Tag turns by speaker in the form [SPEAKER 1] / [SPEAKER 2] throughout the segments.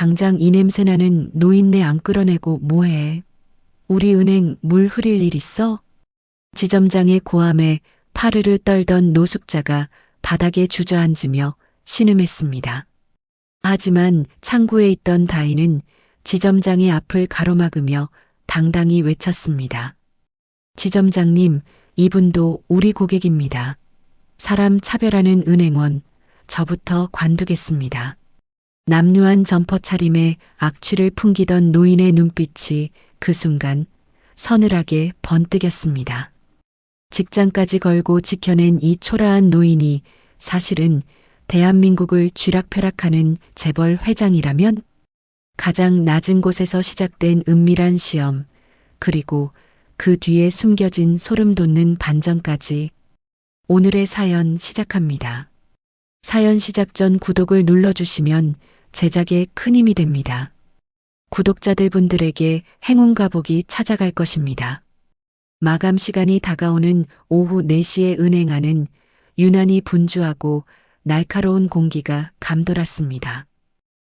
[SPEAKER 1] 당장 이 냄새나는 노인네 안 끌어내고 뭐해? 우리 은행 물 흐릴 일 있어? 지점장의 고함에 파르르 떨던 노숙자가 바닥에 주저앉으며 신음했습니다. 하지만 창구에 있던 다인은 지점장의 앞을 가로막으며 당당히 외쳤습니다. 지점장님, 이분도 우리 고객입니다. 사람 차별하는 은행원, 저부터 관두겠습니다. 남루한 점퍼 차림에 악취를 풍기던 노인의 눈빛이 그 순간 서늘하게 번뜩였습니다. 직장까지 걸고 지켜낸 이 초라한 노인이 사실은 대한민국을 쥐락펴락하는 재벌 회장이라면 가장 낮은 곳에서 시작된 은밀한 시험, 그리고 그 뒤에 숨겨진 소름 돋는 반전까지 오늘의 사연 시작합니다. 사연 시작 전 구독을 눌러주시면 제작에 큰 힘이 됩니다. 구독자들 분들에게 행운과 복이 찾아갈 것입니다. 마감 시간이 다가오는 오후 4시의 은행 안은 유난히 분주하고 날카로운 공기가 감돌았습니다.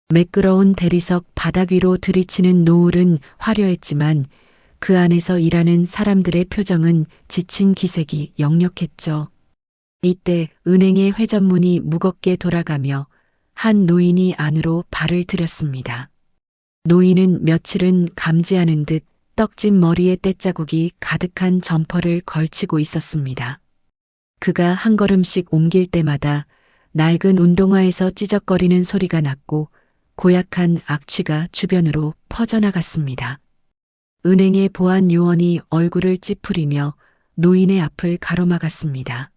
[SPEAKER 1] 매끄러운 대리석 바닥 위로 들이치는 노을은 화려했지만 그 안에서 일하는 사람들의 표정은 지친 기색이 역력했죠. 이때 은행의 회전문이 무겁게 돌아가며 한 노인이 안으로 발을 들였습니다. 노인은 며칠은 감지하는 듯 떡진 머리에 떼자국이 가득한 점퍼를 걸치고 있었습니다. 그가 한 걸음씩 옮길 때마다 낡은 운동화에서 찌적거리는 소리가 났고 고약한 악취가 주변으로 퍼져나갔습니다. 은행의 보안 요원이 얼굴을 찌푸리며 노인의 앞을 가로막았습니다.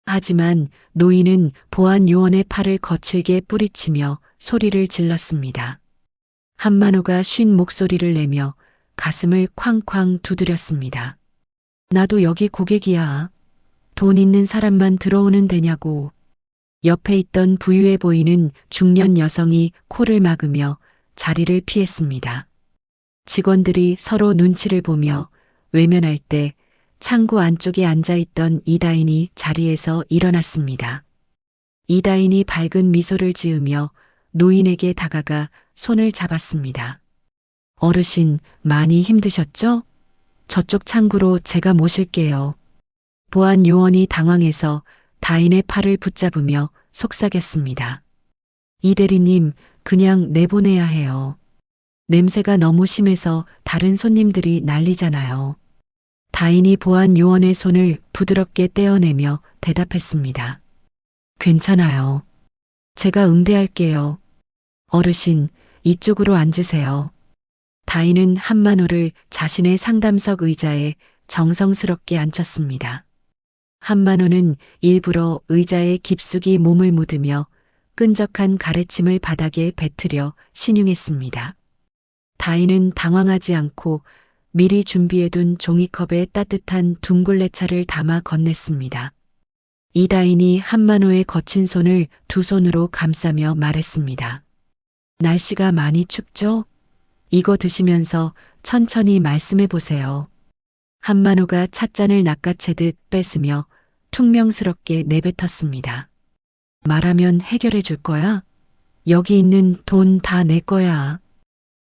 [SPEAKER 1] 하지만 노인은 보안 요원의 팔을 거칠게 뿌리치며 소리를 질렀습니다. 한만호가 쉰 목소리를 내며 가슴을 쾅쾅 두드렸습니다. 나도 여기 고객이야. 돈 있는 사람만 들어오는 데냐고. 옆에 있던 부유해 보이는 중년 여성이 코를 막으며 자리를 피했습니다. 직원들이 서로 눈치를 보며 외면할 때 창구 안쪽에 앉아있던 이다인이 자리에서 일어났습니다. 이다인이 밝은 미소를 지으며 노인에게 다가가 손을 잡았습니다. 어르신, 많이 힘드셨죠? 저쪽 창구로 제가 모실게요. 보안 요원이 당황해서 다인의 팔을 붙잡으며 속삭였습니다. 이 대리님, 그냥 내보내야 해요. 냄새가 너무 심해서 다른 손님들이 난리잖아요. 다인이 보안 요원의 손을 부드럽게 떼어내며 대답했습니다. 괜찮아요. 제가 응대할게요. 어르신, 이쪽으로 앉으세요. 다인은 한만호를 자신의 상담석 의자에 정성스럽게 앉혔습니다. 한만호는 일부러 의자에 깊숙이 몸을 묻으며 끈적한 가래침을 바닥에 뱉으려 신용했습니다. 다인은 당황하지 않고 미리 준비해둔 종이컵에 따뜻한 둥글레차를 담아 건넸습니다. 이다인이 한만호의 거친 손을 두 손으로 감싸며 말했습니다. 날씨가 많이 춥죠? 이거 드시면서 천천히 말씀해 보세요. 한만호가 찻잔을 낚아채듯 뺏으며 퉁명스럽게 내뱉었습니다. 말하면 해결해 줄 거야? 여기 있는 돈 다 내 거야.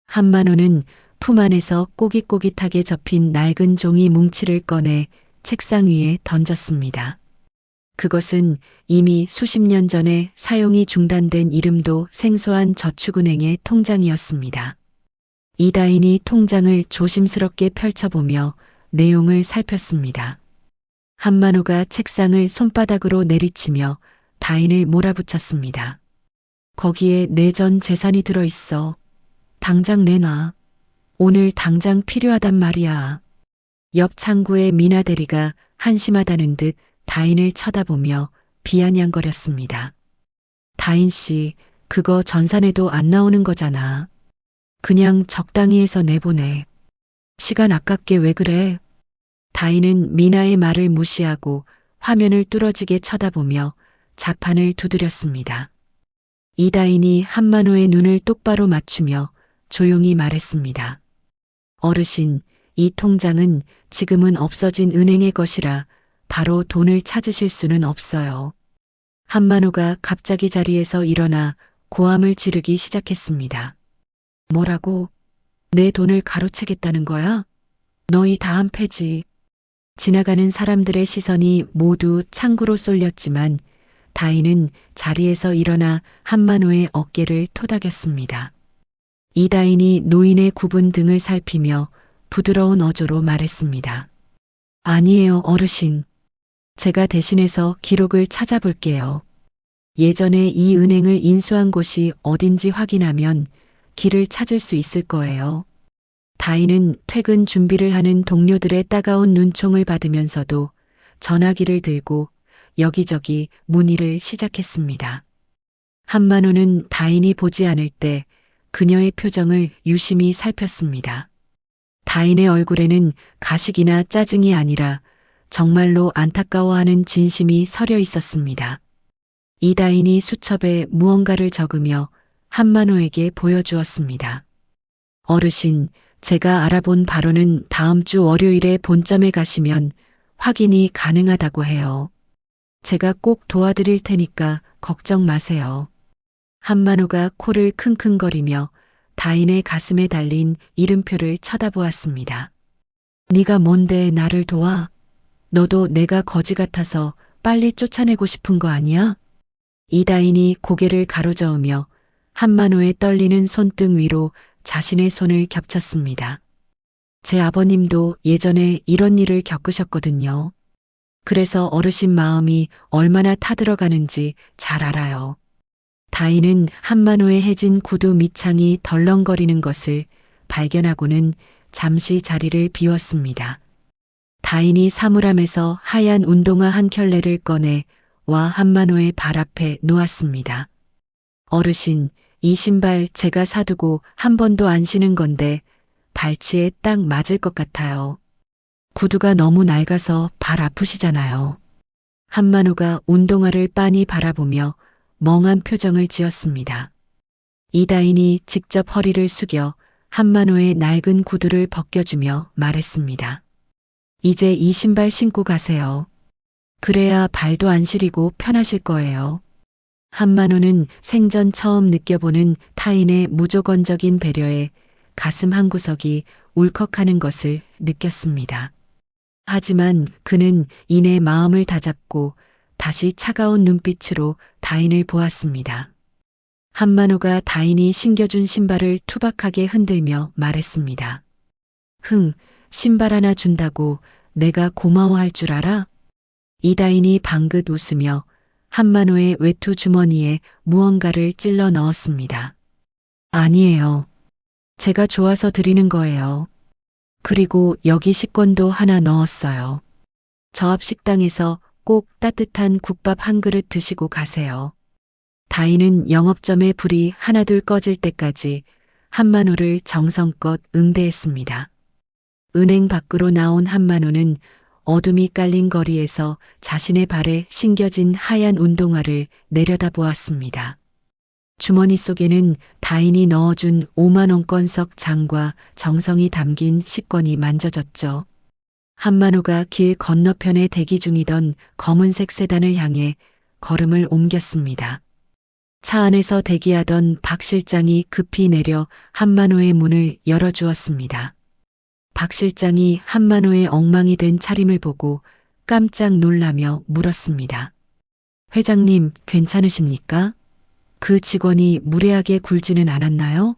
[SPEAKER 1] 한만호는 품 안에서 꼬깃꼬깃하게 접힌 낡은 종이 뭉치를 꺼내 책상 위에 던졌습니다. 그것은 이미 수십 년 전에 사용이 중단된 이름도 생소한 저축은행의 통장이었습니다. 이다인이 통장을 조심스럽게 펼쳐보며 내용을 살폈습니다. 한만호가 책상을 손바닥으로 내리치며 다인을 몰아붙였습니다. 거기에 내 전 재산이 들어있어. 당장 내놔. 오늘 당장 필요하단 말이야. 옆 창구의 미나 대리가 한심하다는 듯 다인을 쳐다보며 비아냥거렸습니다. 다인 씨, 그거 전산에도 안 나오는 거잖아. 그냥 적당히 해서 내보내. 시간 아깝게 왜 그래? 다인은 미나의 말을 무시하고 화면을 뚫어지게 쳐다보며 자판을 두드렸습니다. 이다인이 한만호의 눈을 똑바로 맞추며 조용히 말했습니다. 어르신, 이 통장은 지금은 없어진 은행의 것이라 바로 돈을 찾으실 수는 없어요. 한만호가 갑자기 자리에서 일어나 고함을 지르기 시작했습니다. 뭐라고? 내 돈을 가로채겠다는 거야? 너희 다 한패지. 지나가는 사람들의 시선이 모두 창구로 쏠렸지만 다인은 자리에서 일어나 한만호의 어깨를 토닥였습니다. 이다인이 노인의 굽은 등을 살피며 부드러운 어조로 말했습니다. 아니에요, 어르신. 제가 대신해서 기록을 찾아볼게요. 예전에 이 은행을 인수한 곳이 어딘지 확인하면 길을 찾을 수 있을 거예요. 다인은 퇴근 준비를 하는 동료들의 따가운 눈총을 받으면서도 전화기를 들고 여기저기 문의를 시작했습니다. 한만호는 다인이 보지 않을 때 그녀의 표정을 유심히 살폈습니다. 다인의 얼굴에는 가식이나 짜증이 아니라 정말로 안타까워하는 진심이 서려 있었습니다. 이다인이 수첩에 무언가를 적으며 한만호에게 보여주었습니다. 어르신, 제가 알아본 바로는 다음 주 월요일에 본점에 가시면 확인이 가능하다고 해요. 제가 꼭 도와드릴 테니까 걱정 마세요. 한만호가 코를 킁킁거리며 다인의 가슴에 달린 이름표를 쳐다보았습니다. 네가 뭔데 나를 도와? 너도 내가 거지 같아서 빨리 쫓아내고 싶은 거 아니야? 이다인이 고개를 가로저으며 한만호의 떨리는 손등 위로 자신의 손을 겹쳤습니다. 제 아버님도 예전에 이런 일을 겪으셨거든요. 그래서 어르신 마음이 얼마나 타들어가는지 잘 알아요. 다인은 한만호의 해진 구두 밑창이 덜렁거리는 것을 발견하고는 잠시 자리를 비웠습니다. 다인이 사물함에서 하얀 운동화 한 켤레를 꺼내 와 한만호의 발 앞에 놓았습니다. 어르신, 이 신발 제가 사두고 한 번도 안 신은 건데 발치에 딱 맞을 것 같아요. 구두가 너무 낡아서 발 아프시잖아요. 한만호가 운동화를 빤히 바라보며 멍한 표정을 지었습니다. 이다인이 직접 허리를 숙여 한만호의 낡은 구두를 벗겨주며 말했습니다. 이제 이 신발 신고 가세요. 그래야 발도 안 시리고 편하실 거예요. 한만호는 생전 처음 느껴보는 타인의 무조건적인 배려에 가슴 한구석이 울컥하는 것을 느꼈습니다. 하지만 그는 이내 마음을 다잡고 다시 차가운 눈빛으로 다인을 보았습니다. 한만호가 다인이 신겨준 신발을 투박하게 흔들며 말했습니다. 신발 하나 준다고 내가 고마워할 줄 알아? 이다인이 방긋 웃으며 한만호의 외투 주머니에 무언가를 찔러 넣었습니다. 아니에요. 제가 좋아서 드리는 거예요. 그리고 여기 식권도 하나 넣었어요. 저 앞 식당에서 꼭 따뜻한 국밥 한 그릇 드시고 가세요. 다인은 영업점의 불이 하나둘 꺼질 때까지 한만호를 정성껏 응대했습니다. 은행 밖으로 나온 한만호는 어둠이 깔린 거리에서 자신의 발에 신겨진 하얀 운동화를 내려다보았습니다. 주머니 속에는 다인이 넣어준 5만원권석 장과 정성이 담긴 식권이 만져졌죠. 한만호가 길 건너편에 대기 중이던 검은색 세단을 향해 걸음을 옮겼습니다. 차 안에서 대기하던 박 실장이 급히 내려 한만호의 문을 열어주었습니다. 박 실장이 한만호의 엉망이 된 차림을 보고 깜짝 놀라며 물었습니다. 회장님, 괜찮으십니까? 그 직원이 무례하게 굴지는 않았나요?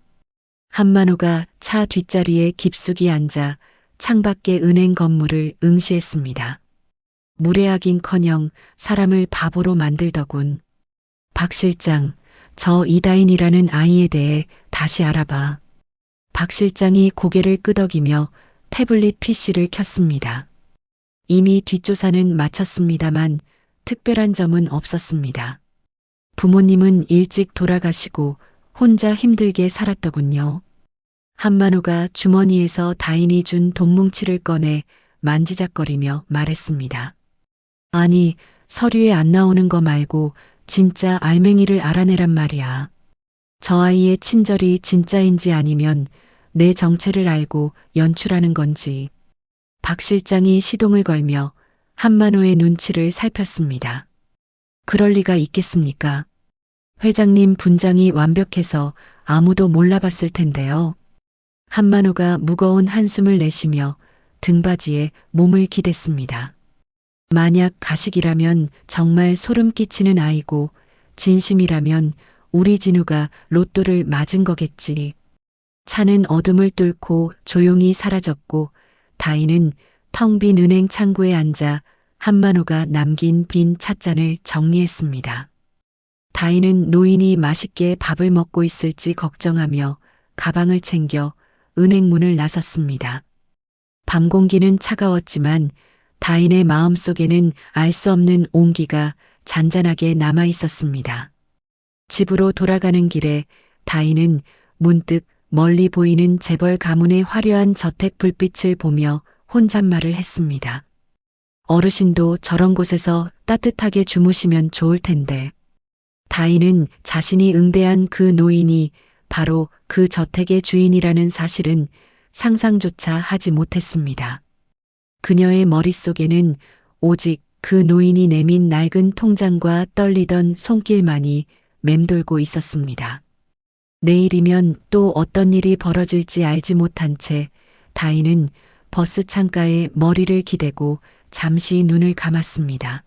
[SPEAKER 1] 한만호가 차 뒷자리에 깊숙이 앉아 창밖의 은행 건물을 응시했습니다. 무례하긴커녕 사람을 바보로 만들더군. 박 실장, 저 이다인이라는 아이에 대해 다시 알아봐. 박 실장이 고개를 끄덕이며 태블릿 PC를 켰습니다. 이미 뒷조사는 마쳤습니다만 특별한 점은 없었습니다. 부모님은 일찍 돌아가시고 혼자 힘들게 살았더군요. 한만호가 주머니에서 다인이 준 돈뭉치를 꺼내 만지작거리며 말했습니다. 아니, 서류에 안 나오는 거 말고 진짜 알맹이를 알아내란 말이야. 저 아이의 친절이 진짜인지 아니면 내 정체를 알고 연출하는 건지. 박 실장이 시동을 걸며 한만호의 눈치를 살폈습니다. 그럴 리가 있겠습니까? 회장님 분장이 완벽해서 아무도 몰라봤을 텐데요. 한만호가 무거운 한숨을 내쉬며 등받이에 몸을 기댔습니다. 만약 가식이라면 정말 소름 끼치는 아이고 진심이라면 우리 진우가 로또를 맞은 거겠지. 차는 어둠을 뚫고 조용히 사라졌고 다인은 텅 빈 은행 창구에 앉아 한만호가 남긴 빈 찻잔을 정리했습니다. 다인은 노인이 맛있게 밥을 먹고 있을지 걱정하며 가방을 챙겨 은행 문을 나섰습니다. 밤 공기는 차가웠지만 다인의 마음속에는 알 수 없는 온기가 잔잔하게 남아 있었습니다. 집으로 돌아가는 길에 다인은 문득 멀리 보이는 재벌 가문의 화려한 저택 불빛을 보며 혼잣말을 했습니다. 어르신도 저런 곳에서 따뜻하게 주무시면 좋을 텐데. 다인은 자신이 응대한 그 노인이 바로 그 저택의 주인이라는 사실은 상상조차 하지 못했습니다. 그녀의 머릿속에는 오직 그 노인이 내민 낡은 통장과 떨리던 손길만이 맴돌고 있었습니다. 내일이면 또 어떤 일이 벌어질지 알지 못한 채 다인은 버스 창가에 머리를 기대고 잠시 눈을 감았습니다.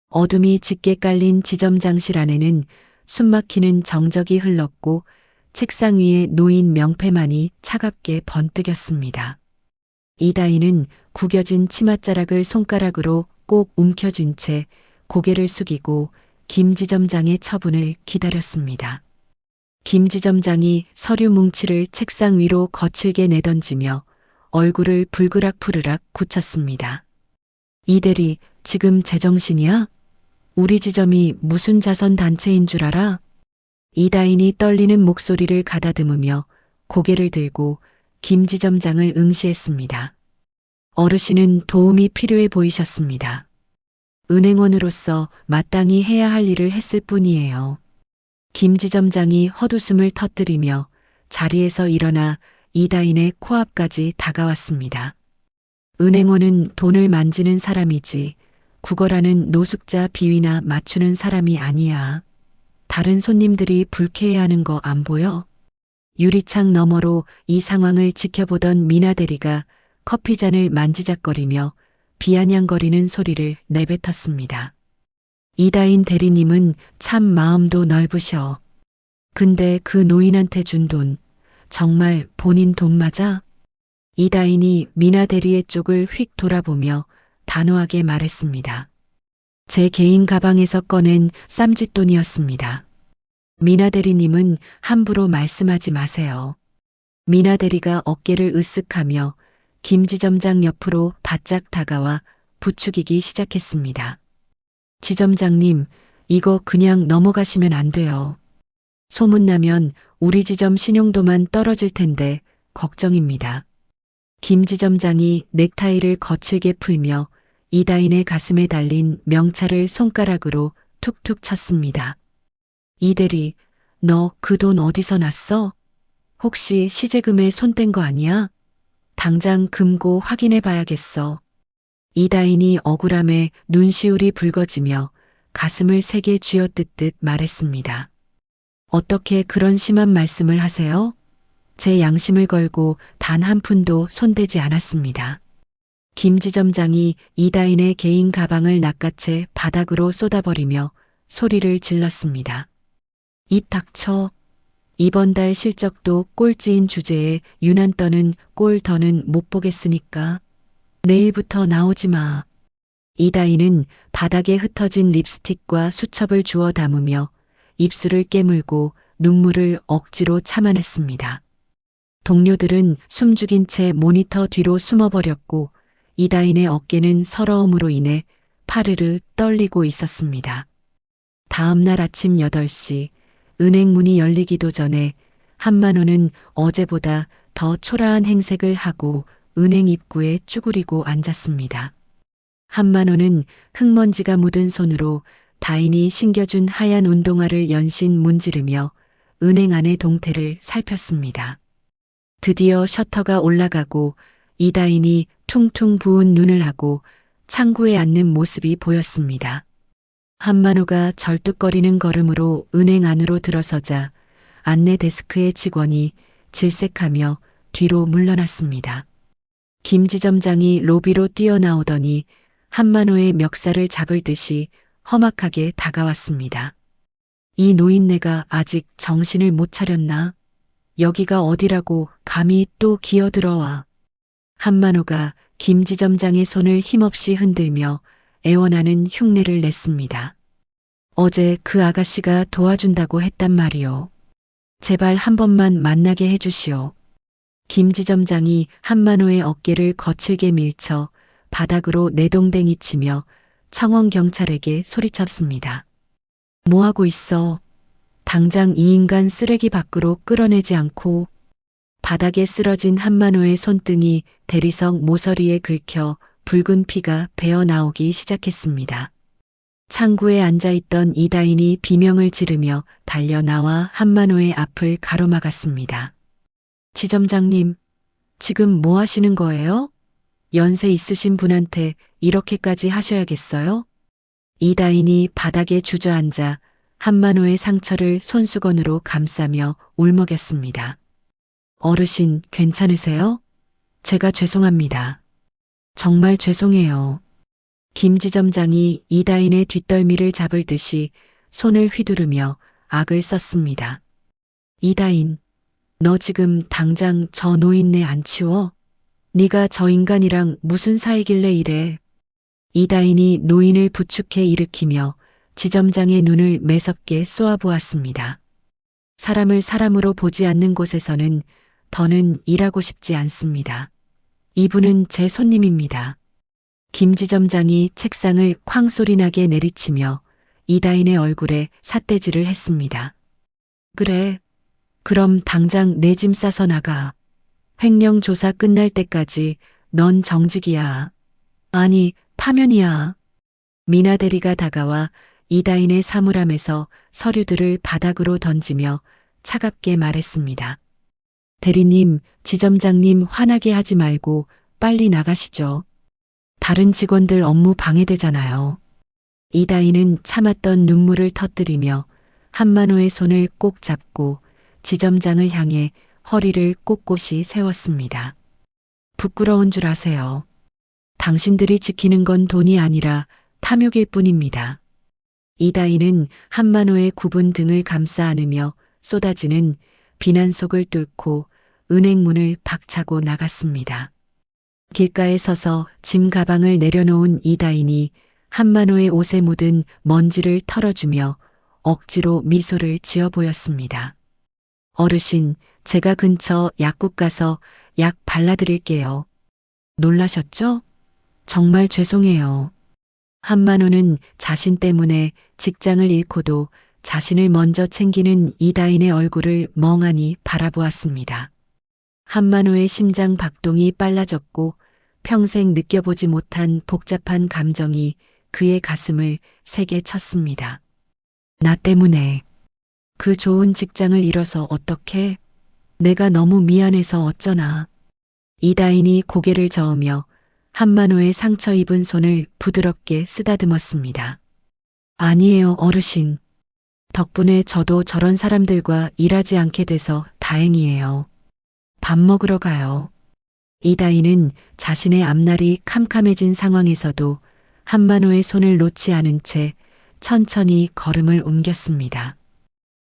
[SPEAKER 1] 어둠이 짙게 깔린 지점장실 안에는 숨막히는 정적이 흘렀고 책상 위에 노인 명패만이 차갑게 번뜩였습니다. 이다희는 구겨진 치맛자락을 손가락으로 꼭 움켜쥔 채 고개를 숙이고 김 지점장의 처분을 기다렸습니다. 김 지점장이 서류 뭉치를 책상 위로 거칠게 내던지며 얼굴을 불그락푸르락 굳혔습니다. 이 대리, 지금 제정신이야? 우리 지점이 무슨 자선단체인 줄 알아? 이다인이 떨리는 목소리를 가다듬으며 고개를 들고 김 지점장을 응시했습니다. 어르신은 도움이 필요해 보이셨습니다. 은행원으로서 마땅히 해야 할 일을 했을 뿐이에요. 김 지점장이 헛웃음을 터뜨리며 자리에서 일어나 이다인의 코앞까지 다가왔습니다. 은행원은 돈을 만지는 사람이지 구걸하는 노숙자 비위나 맞추는 사람이 아니야. 다른 손님들이 불쾌해하는 거 안 보여? 유리창 너머로 이 상황을 지켜보던 미나 대리가 커피잔을 만지작거리며 비아냥거리는 소리를 내뱉었습니다. 이다인 대리님은 참 마음도 넓으셔. 근데 그 노인한테 준 돈, 정말 본인 돈 맞아? 이다인이 미나 대리의 쪽을 휙 돌아보며 단호하게 말했습니다. 제 개인 가방에서 꺼낸 쌈짓돈이었습니다. 미나 대리님은 함부로 말씀하지 마세요. 미나 대리가 어깨를 으쓱하며 김 지점장 옆으로 바짝 다가와 부추기기 시작했습니다. 지점장님, 이거 그냥 넘어가시면 안 돼요. 소문나면 우리 지점 신용도만 떨어질 텐데 걱정입니다. 김 지점장이 넥타이를 거칠게 풀며 이다인의 가슴에 달린 명찰을 손가락으로 툭툭 쳤습니다. 이대리, 너 그 돈 어디서 났어? 혹시 시제금에 손 뗀 거 아니야? 당장 금고 확인해 봐야겠어. 이다인이 억울함에 눈시울이 붉어지며 가슴을 세게 쥐어뜯듯 말했습니다. 어떻게 그런 심한 말씀을 하세요? 제 양심을 걸고 단 한 푼도 손대지 않았습니다. 김 지점장이 이다인의 개인 가방을 낚아채 바닥으로 쏟아버리며 소리를 질렀습니다. 입 닥쳐. 이번 달 실적도 꼴찌인 주제에 유난 떠는 꼴 더는 못 보겠으니까 내일부터 나오지 마. 이다인은 바닥에 흩어진 립스틱과 수첩을 주워 담으며 입술을 깨물고 눈물을 억지로 참아냈습니다. 동료들은 숨죽인 채 모니터 뒤로 숨어버렸고 이다인의 어깨는 서러움으로 인해 파르르 떨리고 있었습니다. 다음 날 아침 8시 은행 문이 열리기도 전에 한만호는 어제보다 더 초라한 행색을 하고 은행 입구에 쭈그리고 앉았습니다. 한만호는 흙먼지가 묻은 손으로 다인이 신겨준 하얀 운동화를 연신 문지르며 은행 안의 동태를 살폈습니다. 드디어 셔터가 올라가고 이다인이 퉁퉁 부은 눈을 하고 창구에 앉는 모습이 보였습니다. 한만호가 절뚝거리는 걸음으로 은행 안으로 들어서자 안내 데스크의 직원이 질색하며 뒤로 물러났습니다. 김 지점장이 로비로 뛰어나오더니 한만호의 멱살을 잡을 듯이 험악하게 다가왔습니다. 이 노인네가 아직 정신을 못 차렸나? 여기가 어디라고 감히 또 기어들어와. 한만호가 김 지점장의 손을 힘없이 흔들며 애원하는 흉내를 냈습니다. 어제 그 아가씨가 도와준다고 했단 말이오. 제발 한 번만 만나게 해주시오. 김 지점장이 한만호의 어깨를 거칠게 밀쳐 바닥으로 내동댕이 치며 청원 경찰에게 소리쳤습니다. 뭐하고 있어? 당장 이 인간 쓰레기 밖으로 끌어내지 않고. 바닥에 쓰러진 한만호의 손등이 대리석 모서리에 긁혀 붉은 피가 배어 나오기 시작했습니다. 창구에 앉아있던 이다인이 비명을 지르며 달려 나와 한만호의 앞을 가로막았습니다. 지점장님, 지금 뭐 하시는 거예요? 연세 있으신 분한테 이렇게까지 하셔야겠어요? 이다인이 바닥에 주저앉아 한만호의 상처를 손수건으로 감싸며 울먹였습니다. 어르신, 괜찮으세요? 제가 죄송합니다. 정말 죄송해요. 김 지점장이 이다인의 뒷덜미를 잡을 듯이 손을 휘두르며 악을 썼습니다. 이다인, 너 지금 당장 저 노인네 안 치워? 네가 저 인간이랑 무슨 사이길래 이래? 이다인이 노인을 부축해 일으키며 지점장의 눈을 매섭게 쏘아보았습니다. 사람을 사람으로 보지 않는 곳에서는 더는 일하고 싶지 않습니다. 이분은 제 손님입니다. 김 지점장이 책상을 쾅 소리나게 내리치며 이다인의 얼굴에 삿대질을 했습니다. 그래, 그럼 당장 내 짐 싸서 나가. 횡령 조사 끝날 때까지 넌 정직이야. 아니, 파면이야. 미나 대리가 다가와 이다인의 사물함에서 서류들을 바닥으로 던지며 차갑게 말했습니다. 대리님, 지점장님 화나게 하지 말고 빨리 나가시죠. 다른 직원들 업무 방해되잖아요. 이다인은 참았던 눈물을 터뜨리며 한만호의 손을 꼭 잡고 지점장을 향해 허리를 꼿꼿이 세웠습니다. 부끄러운 줄 아세요. 당신들이 지키는 건 돈이 아니라 탐욕일 뿐입니다. 이다인은 한만호의 굽은 등을 감싸 안으며 쏟아지는 비난 속을 뚫고 은행문을 박차고 나갔습니다. 길가에 서서 짐 가방을 내려놓은 이다인이 한만호의 옷에 묻은 먼지를 털어주며 억지로 미소를 지어 보였습니다. 어르신, 제가 근처 약국 가서 약 발라드릴게요. 놀라셨죠? 정말 죄송해요. 한만호는 자신 때문에 직장을 잃고도 자신을 먼저 챙기는 이다인의 얼굴을 멍하니 바라보았습니다. 한만호의 심장 박동이 빨라졌고 평생 느껴보지 못한 복잡한 감정이 그의 가슴을 세게 쳤습니다. 나 때문에 그 좋은 직장을 잃어서 어떡해? 내가 너무 미안해서 어쩌나. 이다인이 고개를 저으며 한만호의 상처 입은 손을 부드럽게 쓰다듬었습니다. 아니에요, 어르신. 덕분에 저도 저런 사람들과 일하지 않게 돼서 다행이에요. 밥 먹으러 가요. 이다인은 자신의 앞날이 캄캄해진 상황에서도 한만호의 손을 놓지 않은 채 천천히 걸음을 옮겼습니다.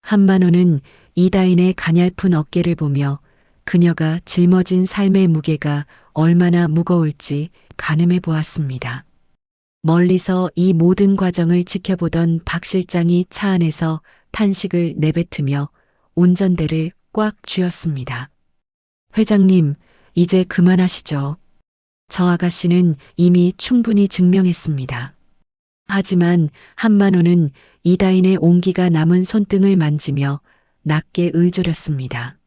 [SPEAKER 1] 한만호는 이다인의 가냘픈 어깨를 보며 그녀가 짊어진 삶의 무게가 얼마나 무거울지 가늠해 보았습니다. 멀리서 이 모든 과정을 지켜보던 박 실장이 차 안에서 탄식을 내뱉으며 운전대를 꽉 쥐었습니다. 회장님, 이제 그만하시죠. 저 아가씨는 이미 충분히 증명했습니다. 하지만 한만호는 이다인의 온기가 남은 손등을 만지며 낮게 의조렸습니다.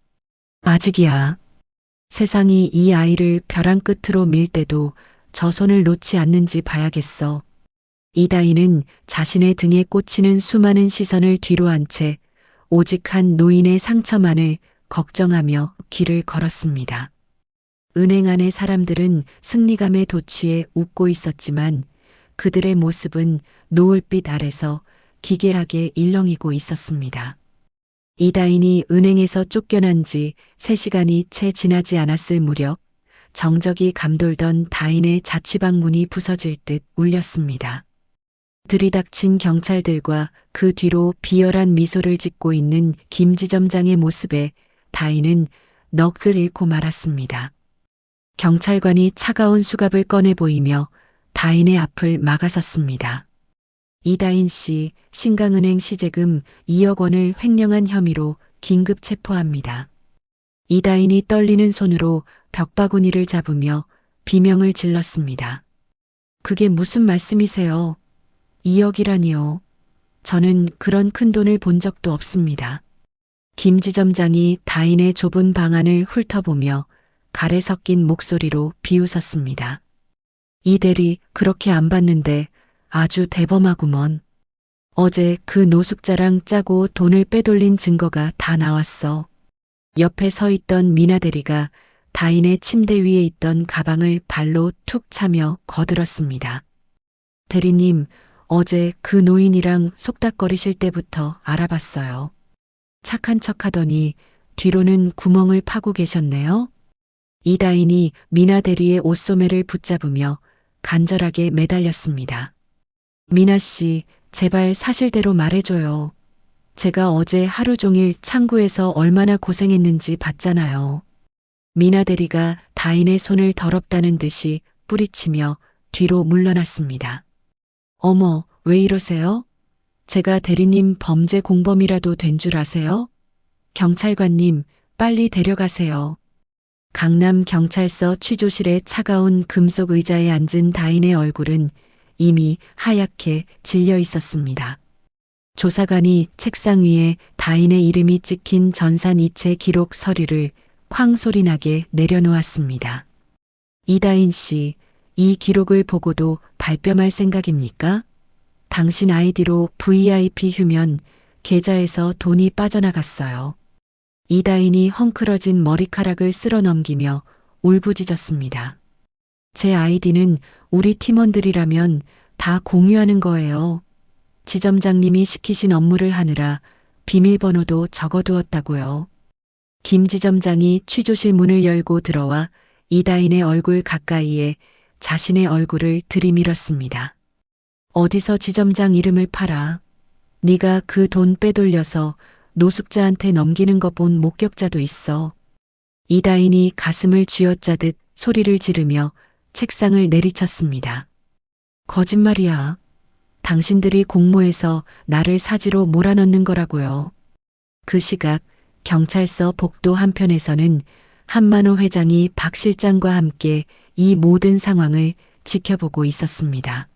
[SPEAKER 1] 아직이야. 세상이 이 아이를 벼랑 끝으로 밀 때도 저 손을 놓지 않는지 봐야겠어. 이다인은 자신의 등에 꽂히는 수많은 시선을 뒤로 한 채 오직 한 노인의 상처만을 걱정하며 길을 걸었습니다. 은행 안의 사람들은 승리감에 도취해 웃고 있었지만 그들의 모습은 노을빛 아래서 기괴하게 일렁이고 있었습니다. 이다인이 은행에서 쫓겨난 지 3시간이 채 지나지 않았을 무렵 정적이 감돌던 다인의 자취방문이 부서질 듯 울렸습니다. 들이닥친 경찰들과 그 뒤로 비열한 미소를 짓고 있는 김지점장의 모습에 다인은 넋을 잃고 말았습니다. 경찰관이 차가운 수갑을 꺼내 보이며 다인의 앞을 막아섰습니다. 이다인 씨, 신강은행 시재금 2억 원을 횡령한 혐의로 긴급 체포합니다. 이다인이 떨리는 손으로 벽바구니를 잡으며 비명을 질렀습니다. 그게 무슨 말씀이세요? 2억이라니요. 저는 그런 큰 돈을 본 적도 없습니다. 김지점장이 다인의 좁은 방안을 훑어보며 갈에 섞인 목소리로 비웃었습니다. 이 대리 그렇게 안 봤는데 아주 대범하구먼. 어제 그 노숙자랑 짜고 돈을 빼돌린 증거가 다 나왔어. 옆에 서 있던 미나 대리가 다인의 침대 위에 있던 가방을 발로 툭 차며 거들었습니다. 대리님, 어제 그 노인이랑 속닥거리실 때부터 알아봤어요. 착한 척 하더니 뒤로는 구멍을 파고 계셨네요. 이다인이 미나 대리의 옷소매를 붙잡으며 간절하게 매달렸습니다. 미나 씨, 제발 사실대로 말해줘요. 제가 어제 하루 종일 창구에서 얼마나 고생했는지 봤잖아요. 미나 대리가 다인의 손을 더럽다는 듯이 뿌리치며 뒤로 물러났습니다. 어머, 왜 이러세요? 제가 대리님 범죄 공범이라도 된 줄 아세요? 경찰관님, 빨리 데려가세요. 강남 경찰서 취조실의 차가운 금속 의자에 앉은 다인의 얼굴은 이미 하얗게 질려 있었습니다. 조사관이 책상 위에 다인의 이름이 찍힌 전산이체 기록 서류를 쾅 소리 나게 내려놓았습니다. 이다인 씨, 이 기록을 보고도 발뺌할 생각입니까? 당신 아이디로 VIP 휴면 계좌에서 돈이 빠져나갔어요. 이다인이 헝클어진 머리카락을 쓸어 넘기며 울부짖었습니다. 제 아이디는 우리 팀원들이라면 다 공유하는 거예요. 지점장님이 시키신 업무를 하느라 비밀번호도 적어두었다고요. 김 지점장이 취조실 문을 열고 들어와 이다인의 얼굴 가까이에 자신의 얼굴을 들이밀었습니다. 어디서 지점장 이름을 팔아? 네가 그 돈 빼돌려서 노숙자한테 넘기는 거 본 목격자도 있어. 이다인이 가슴을 쥐어짜듯 소리를 지르며 책상을 내리쳤습니다. 거짓말이야. 당신들이 공모해서 나를 사지로 몰아넣는 거라고요. 그 시각 경찰서 복도 한편에서는 한만호 회장이 박 실장과 함께 이 모든 상황을 지켜보고 있었습니다.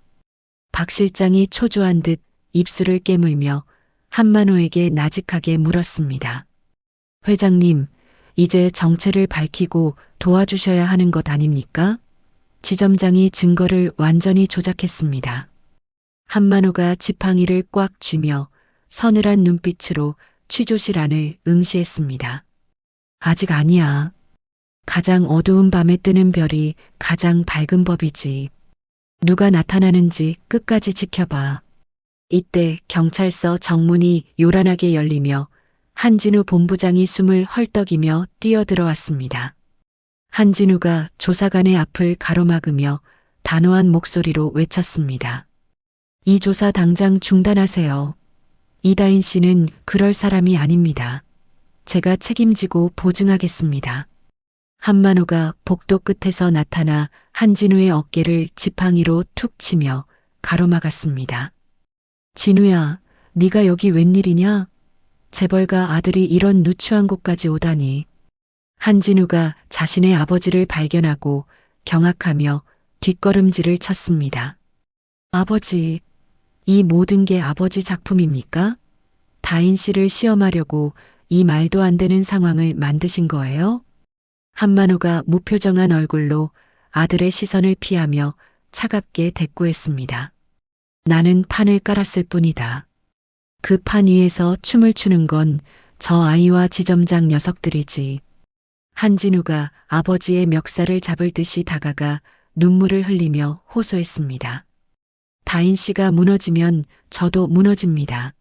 [SPEAKER 1] 박 실장이 초조한 듯 입술을 깨물며 한만호에게 나직하게 물었습니다. 회장님, 이제 정체를 밝히고 도와주셔야 하는 것 아닙니까? 지점장이 증거를 완전히 조작했습니다. 한만호가 지팡이를 꽉 쥐며 서늘한 눈빛으로 취조실 안을 응시했습니다. 아직 아니야. 가장 어두운 밤에 뜨는 별이 가장 밝은 법이지. 누가 나타나는지 끝까지 지켜봐. 이때 경찰서 정문이 요란하게 열리며 한진우 본부장이 숨을 헐떡이며 뛰어들어왔습니다. 한진우가 조사관의 앞을 가로막으며 단호한 목소리로 외쳤습니다. 이 조사 당장 중단하세요. 이다인 씨는 그럴 사람이 아닙니다. 제가 책임지고 보증하겠습니다. 한만호가 복도 끝에서 나타나 한진우의 어깨를 지팡이로 툭 치며 가로막았습니다. 진우야, 네가 여기 웬일이냐? 재벌가 아들이 이런 누추한 곳까지 오다니. 한진우가 자신의 아버지를 발견하고 경악하며 뒷걸음질을 쳤습니다. 아버지, 이 모든 게 아버지 작품입니까? 다인 씨를 시험하려고 이 말도 안 되는 상황을 만드신 거예요? 한만호가 무표정한 얼굴로 아들의 시선을 피하며 차갑게 대꾸했습니다. 나는 판을 깔았을 뿐이다. 그 판 위에서 춤을 추는 건 저 아이와 지점장 녀석들이지. 한진우가 아버지의 멱살을 잡을 듯이 다가가 눈물을 흘리며 호소했습니다. 다인 씨가 무너지면 저도 무너집니다.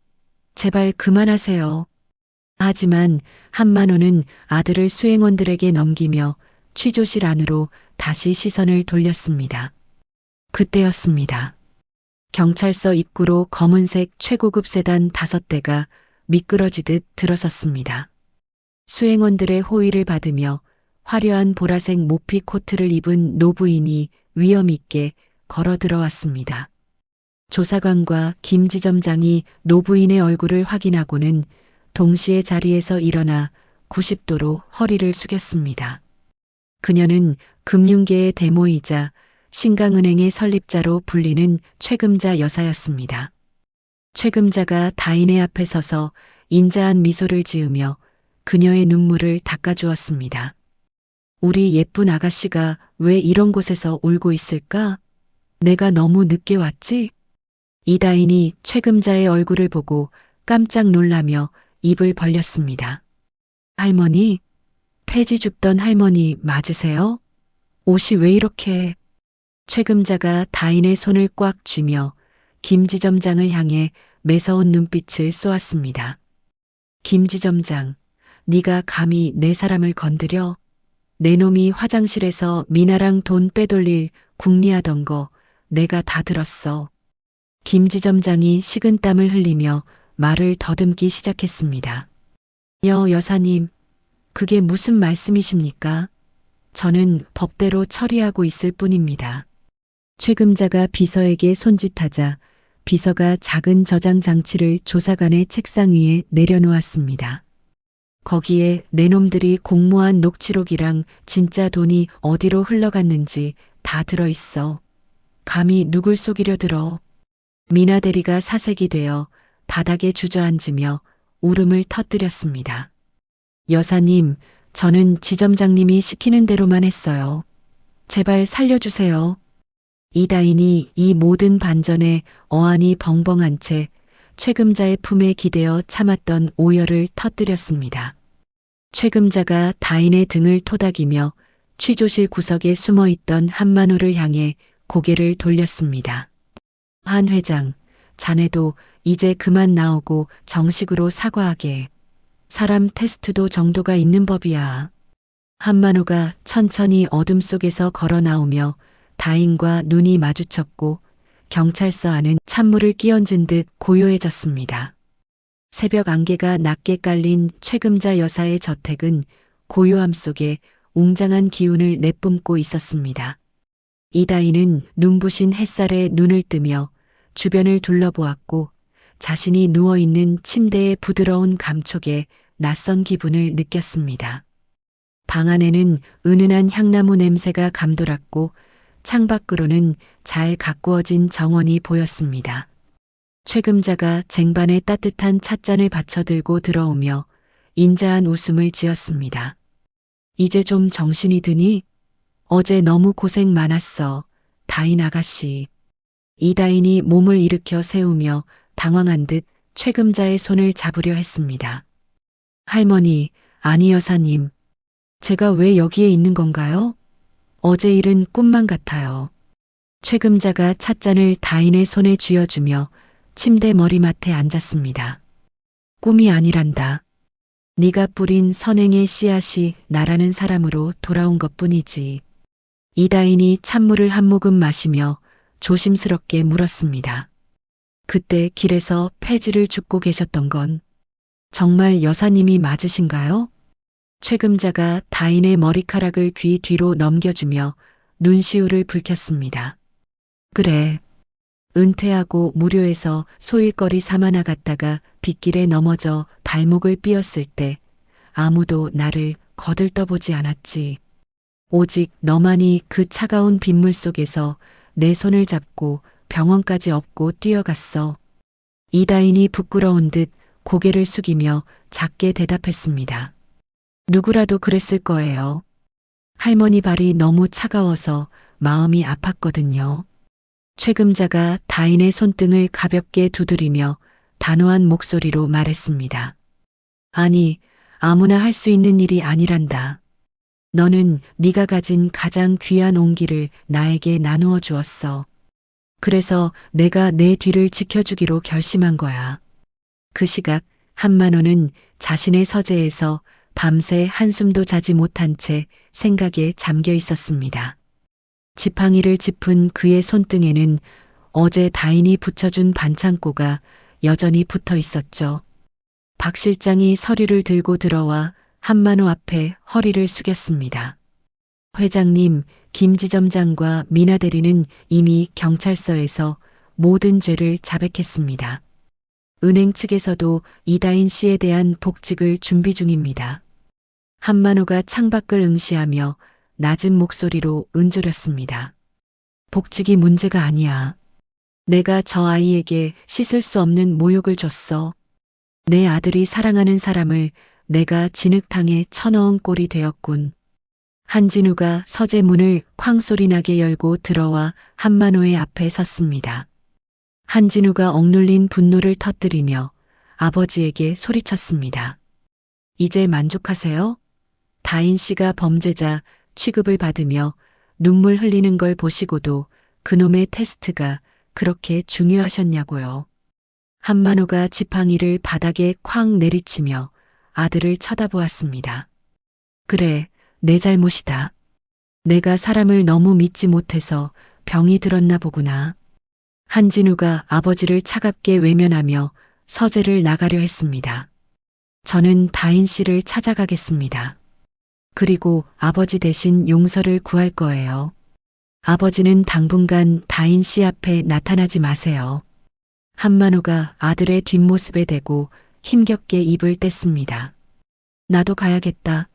[SPEAKER 1] 제발 그만하세요. 하지만 한만호는 아들을 수행원들에게 넘기며 취조실 안으로 다시 시선을 돌렸습니다. 그때였습니다. 경찰서 입구로 검은색 최고급 세단 5대가 미끄러지듯 들어섰습니다. 수행원들의 호의를 받으며 화려한 보라색 모피 코트를 입은 노부인이 위엄 있게 걸어 들어왔습니다. 조사관과 김지점장이 노부인의 얼굴을 확인하고는 동시에 자리에서 일어나 90도로 허리를 숙였습니다. 그녀는 금융계의 대모이자 신강은행의 설립자로 불리는 최금자 여사였습니다. 최금자가 다인의 앞에 서서 인자한 미소를 지으며 그녀의 눈물을 닦아주었습니다. 우리 예쁜 아가씨가 왜 이런 곳에서 울고 있을까? 내가 너무 늦게 왔지? 이다인이 최금자의 얼굴을 보고 깜짝 놀라며 입을 벌렸습니다. 할머니, 폐지 줍던 할머니 맞으세요? 옷이 왜 이렇게... 최금자가 다인의 손을 꽉 쥐며 김지점장을 향해 매서운 눈빛을 쏘았습니다. 김지점장, 네가 감히 내 사람을 건드려? 내 놈이 화장실에서 미나랑 돈 빼돌릴 궁리하던 거 내가 다 들었어. 김지점장이 식은땀을 흘리며 말을 더듬기 시작했습니다. 여사님, 그게 무슨 말씀이십니까? 저는 법대로 처리하고 있을 뿐입니다. 최금자가 비서에게 손짓하자 비서가 작은 저장 장치를 조사관의 책상 위에 내려놓았습니다. 거기에 내 놈들이 공모한 녹취록이랑 진짜 돈이 어디로 흘러갔는지 다 들어있어. 감히 누굴 속이려 들어. 미나 대리가 사색이 되어 바닥에 주저앉으며 울음을 터뜨렸습니다. 여사님, 저는 지점장님이 시키는 대로만 했어요. 제발 살려주세요. 이다인이 이 모든 반전에 어안이 벙벙한 채 최금자의 품에 기대어 참았던 오열을 터뜨렸습니다. 최금자가 다인의 등을 토닥이며 취조실 구석에 숨어있던 한만호를 향해 고개를 돌렸습니다. 한 회장, 자네도 이제 그만 나오고 정식으로 사과하게. 사람 테스트도 정도가 있는 법이야. 한만호가 천천히 어둠 속에서 걸어 나오며 다인과 눈이 마주쳤고 경찰서 안은 찬물을 끼얹은 듯 고요해졌습니다. 새벽 안개가 낮게 깔린 최금자 여사의 저택은 고요함 속에 웅장한 기운을 내뿜고 있었습니다. 이다인은 눈부신 햇살에 눈을 뜨며 주변을 둘러보았고 자신이 누워있는 침대의 부드러운 감촉에 낯선 기분을 느꼈습니다. 방 안에는 은은한 향나무 냄새가 감돌았고 창밖으로는 잘 가꾸어진 정원이 보였습니다. 최금자가 쟁반에 따뜻한 찻잔을 받쳐 들고 들어오며 인자한 웃음을 지었습니다. 이제 좀 정신이 드니? 어제 너무 고생 많았어, 다인 아가씨. 이다인이 몸을 일으켜 세우며 당황한 듯 최금자의 손을 잡으려 했습니다. 할머니, 아니 여사님. 제가 왜 여기에 있는 건가요? 어제 일은 꿈만 같아요. 최금자가 찻잔을 다인의 손에 쥐어주며 침대 머리맡에 앉았습니다. 꿈이 아니란다. 네가 뿌린 선행의 씨앗이 나라는 사람으로 돌아온 것뿐이지. 이다인이 찬물을 한 모금 마시며 조심스럽게 물었습니다. 그때 길에서 폐지를 줍고 계셨던 건 정말 여사님이 맞으신가요? 최금자가 다인의 머리카락을 귀 뒤로 넘겨주며 눈시울을 붉혔습니다. 그래. 은퇴하고 무료에서 소일거리 삼아 나갔다가 빗길에 넘어져 발목을 삐었을 때 아무도 나를 거들떠보지 않았지. 오직 너만이 그 차가운 빗물 속에서 내 손을 잡고 병원까지 업고 뛰어갔어. 이다인이 부끄러운 듯 고개를 숙이며 작게 대답했습니다. 누구라도 그랬을 거예요. 할머니 발이 너무 차가워서 마음이 아팠거든요. 최금자가 다인의 손등을 가볍게 두드리며 단호한 목소리로 말했습니다. 아니, 아무나 할 수 있는 일이 아니란다. 너는 네가 가진 가장 귀한 온기를 나에게 나누어 주었어. 그래서 내가 내 뒤를 지켜주기로 결심한 거야. 그 시각 한만호는 자신의 서재에서 밤새 한숨도 자지 못한 채 생각에 잠겨 있었습니다. 지팡이를 짚은 그의 손등에는 어제 다인이 붙여준 반창고가 여전히 붙어 있었죠. 박 실장이 서류를 들고 들어와 한만호 앞에 허리를 숙였습니다. 회장님, 김 지점장과 미나 대리는 이미 경찰서에서 모든 죄를 자백했습니다. 은행 측에서도 이다인 씨에 대한 복직을 준비 중입니다. 한만호가 창밖을 응시하며 낮은 목소리로 은조렸습니다. 복직이 문제가 아니야. 내가 저 아이에게 씻을 수 없는 모욕을 줬어. 내 아들이 사랑하는 사람을 내가 진흙탕에 쳐넣은 꼴이 되었군. 한진우가 서재 문을 쾅 소리 나게 열고 들어와 한만호의 앞에 섰습니다. 한진우가 억눌린 분노를 터뜨리며 아버지에게 소리쳤습니다. 이제 만족하세요? 다인 씨가 범죄자 취급을 받으며 눈물 흘리는 걸 보시고도 그놈의 테스트가 그렇게 중요하셨냐고요. 한만호가 지팡이를 바닥에 쾅 내리치며 아들을 쳐다보았습니다. 그래, 내 잘못이다. 내가 사람을 너무 믿지 못해서 병이 들었나 보구나. 한진우가 아버지를 차갑게 외면하며 서재를 나가려 했습니다. 저는 다인 씨를 찾아가겠습니다. 그리고 아버지 대신 용서를 구할 거예요. 아버지는 당분간 다인 씨 앞에 나타나지 마세요. 한만호가 아들의 뒷모습에 대고 힘겹게 입을 뗐습니다. 나도 가야겠다.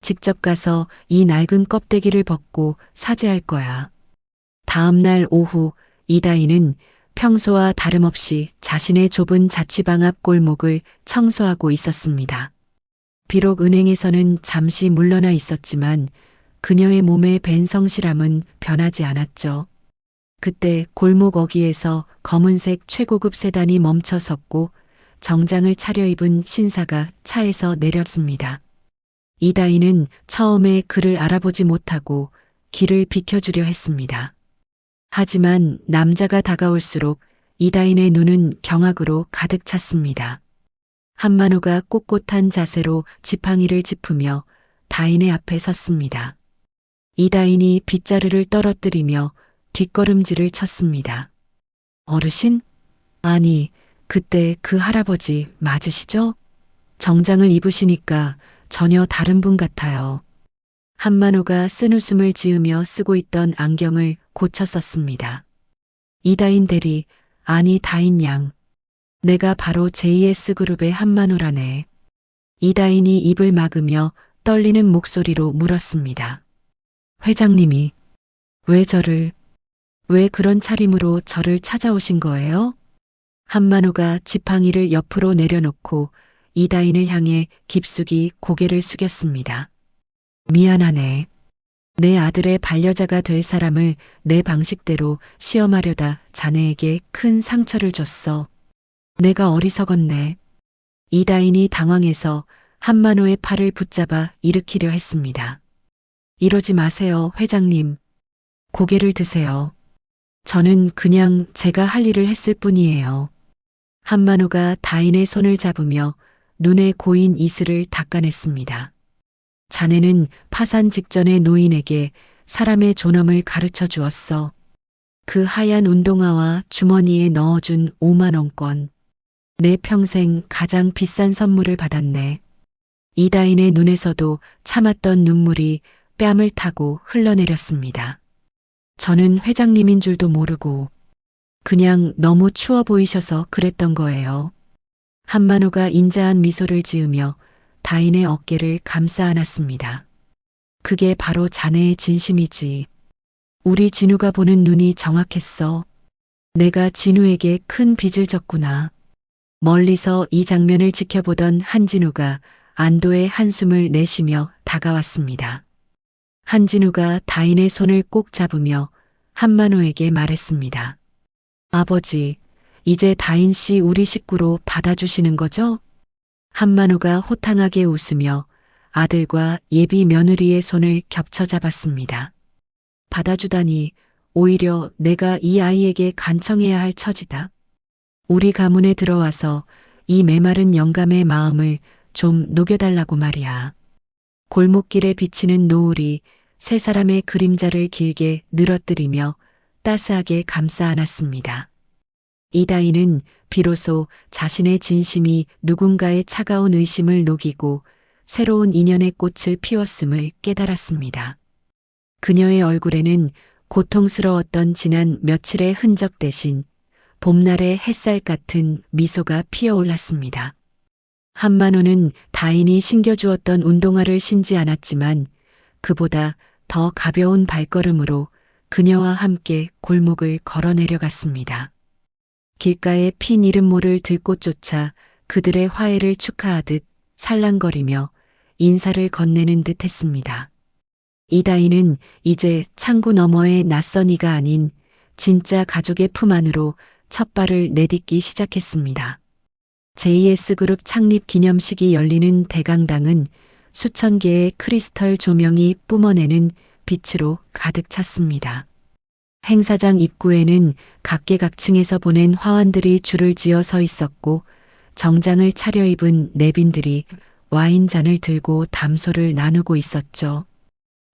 [SPEAKER 1] 직접 가서 이 낡은 껍데기를 벗고 사죄할 거야. 다음 날 오후 이다희는 평소와 다름없이 자신의 좁은 자취방 앞 골목을 청소하고 있었습니다. 비록 은행에서는 잠시 물러나 있었지만 그녀의 몸에 밴 성실함은 변하지 않았죠. 그때 골목 어귀에서 검은색 최고급 세단이 멈춰 섰고 정장을 차려입은 신사가 차에서 내렸습니다. 이다희는 처음에 그를 알아보지 못하고 길을 비켜주려 했습니다. 하지만 남자가 다가올수록 이다인의 눈은 경악으로 가득 찼습니다. 한만호가 꼿꼿한 자세로 지팡이를 짚으며 다인의 앞에 섰습니다. 이다인이 빗자루를 떨어뜨리며 뒷걸음질을 쳤습니다. 어르신? 아니, 그때 그 할아버지 맞으시죠? 정장을 입으시니까 전혀 다른 분 같아요. 한만호가 쓴웃음을 지으며 쓰고 있던 안경을 고쳐 썼습니다. 이다인 대리, 아니 다인 양. 내가 바로 JS그룹의 한만호라네. 이다인이 입을 막으며 떨리는 목소리로 물었습니다. 회장님이 왜 그런 차림으로 저를 찾아오신 거예요? 한만호가 지팡이를 옆으로 내려놓고 이다인을 향해 깊숙이 고개를 숙였습니다. 미안하네. 내 아들의 반려자가 될 사람을 내 방식대로 시험하려다 자네에게 큰 상처를 줬어. 내가 어리석었네. 이다인이 당황해서 한만호의 팔을 붙잡아 일으키려 했습니다. 이러지 마세요, 회장님. 고개를 드세요. 저는 그냥 제가 할 일을 했을 뿐이에요. 한만호가 다인의 손을 잡으며 눈에 고인 이슬을 닦아냈습니다. 자네는 파산 직전의 노인에게 사람의 존엄을 가르쳐 주었어. 그 하얀 운동화와 주머니에 넣어준 5만 원권. 내 평생 가장 비싼 선물을 받았네. 이다인의 눈에서도 참았던 눈물이 뺨을 타고 흘러내렸습니다. 저는 회장님인 줄도 모르고 그냥 너무 추워 보이셔서 그랬던 거예요. 한만호가 인자한 미소를 지으며 다인의 어깨를 감싸 안았습니다. 그게 바로 자네의 진심이지. 우리 진우가 보는 눈이 정확했어. 내가 진우에게 큰 빚을 졌구나. 멀리서 이 장면을 지켜보던 한진우가 안도의 한숨을 내쉬며 다가왔습니다. 한진우가 다인의 손을 꼭 잡으며 한만호에게 말했습니다. 아버지, 이제 다인 씨 우리 식구로 받아주시는 거죠? 한만호가 호탕하게 웃으며 아들과 예비 며느리의 손을 겹쳐 잡았습니다. 받아주다니 오히려 내가 이 아이에게 간청해야 할 처지다. 우리 가문에 들어와서 이 메마른 영감의 마음을 좀 녹여달라고 말이야. 골목길에 비치는 노을이 세 사람의 그림자를 길게 늘어뜨리며 따스하게 감싸 안았습니다. 이다희는 비로소 자신의 진심이 누군가의 차가운 의심을 녹이고 새로운 인연의 꽃을 피웠음을 깨달았습니다. 그녀의 얼굴에는 고통스러웠던 지난 며칠의 흔적 대신 봄날의 햇살 같은 미소가 피어올랐습니다. 한만호는 다인이 신겨주었던 운동화를 신지 않았지만 그보다 더 가벼운 발걸음으로 그녀와 함께 골목을 걸어 내려갔습니다. 길가에 핀 이름 모를 들꽃조차 그들의 화해를 축하하듯 살랑거리며 인사를 건네는 듯 했습니다. 이다희는 이제 창구 너머의 낯선 이가 아닌 진짜 가족의 품 안으로 첫 발을 내딛기 시작했습니다. JS그룹 창립 기념식이 열리는 대강당은 수천 개의 크리스털 조명이 뿜어내는 빛으로 가득 찼습니다. 행사장 입구에는 각계각층에서 보낸 화환들이 줄을 지어 서 있었고 정장을 차려입은 내빈들이 와인잔을 들고 담소를 나누고 있었죠.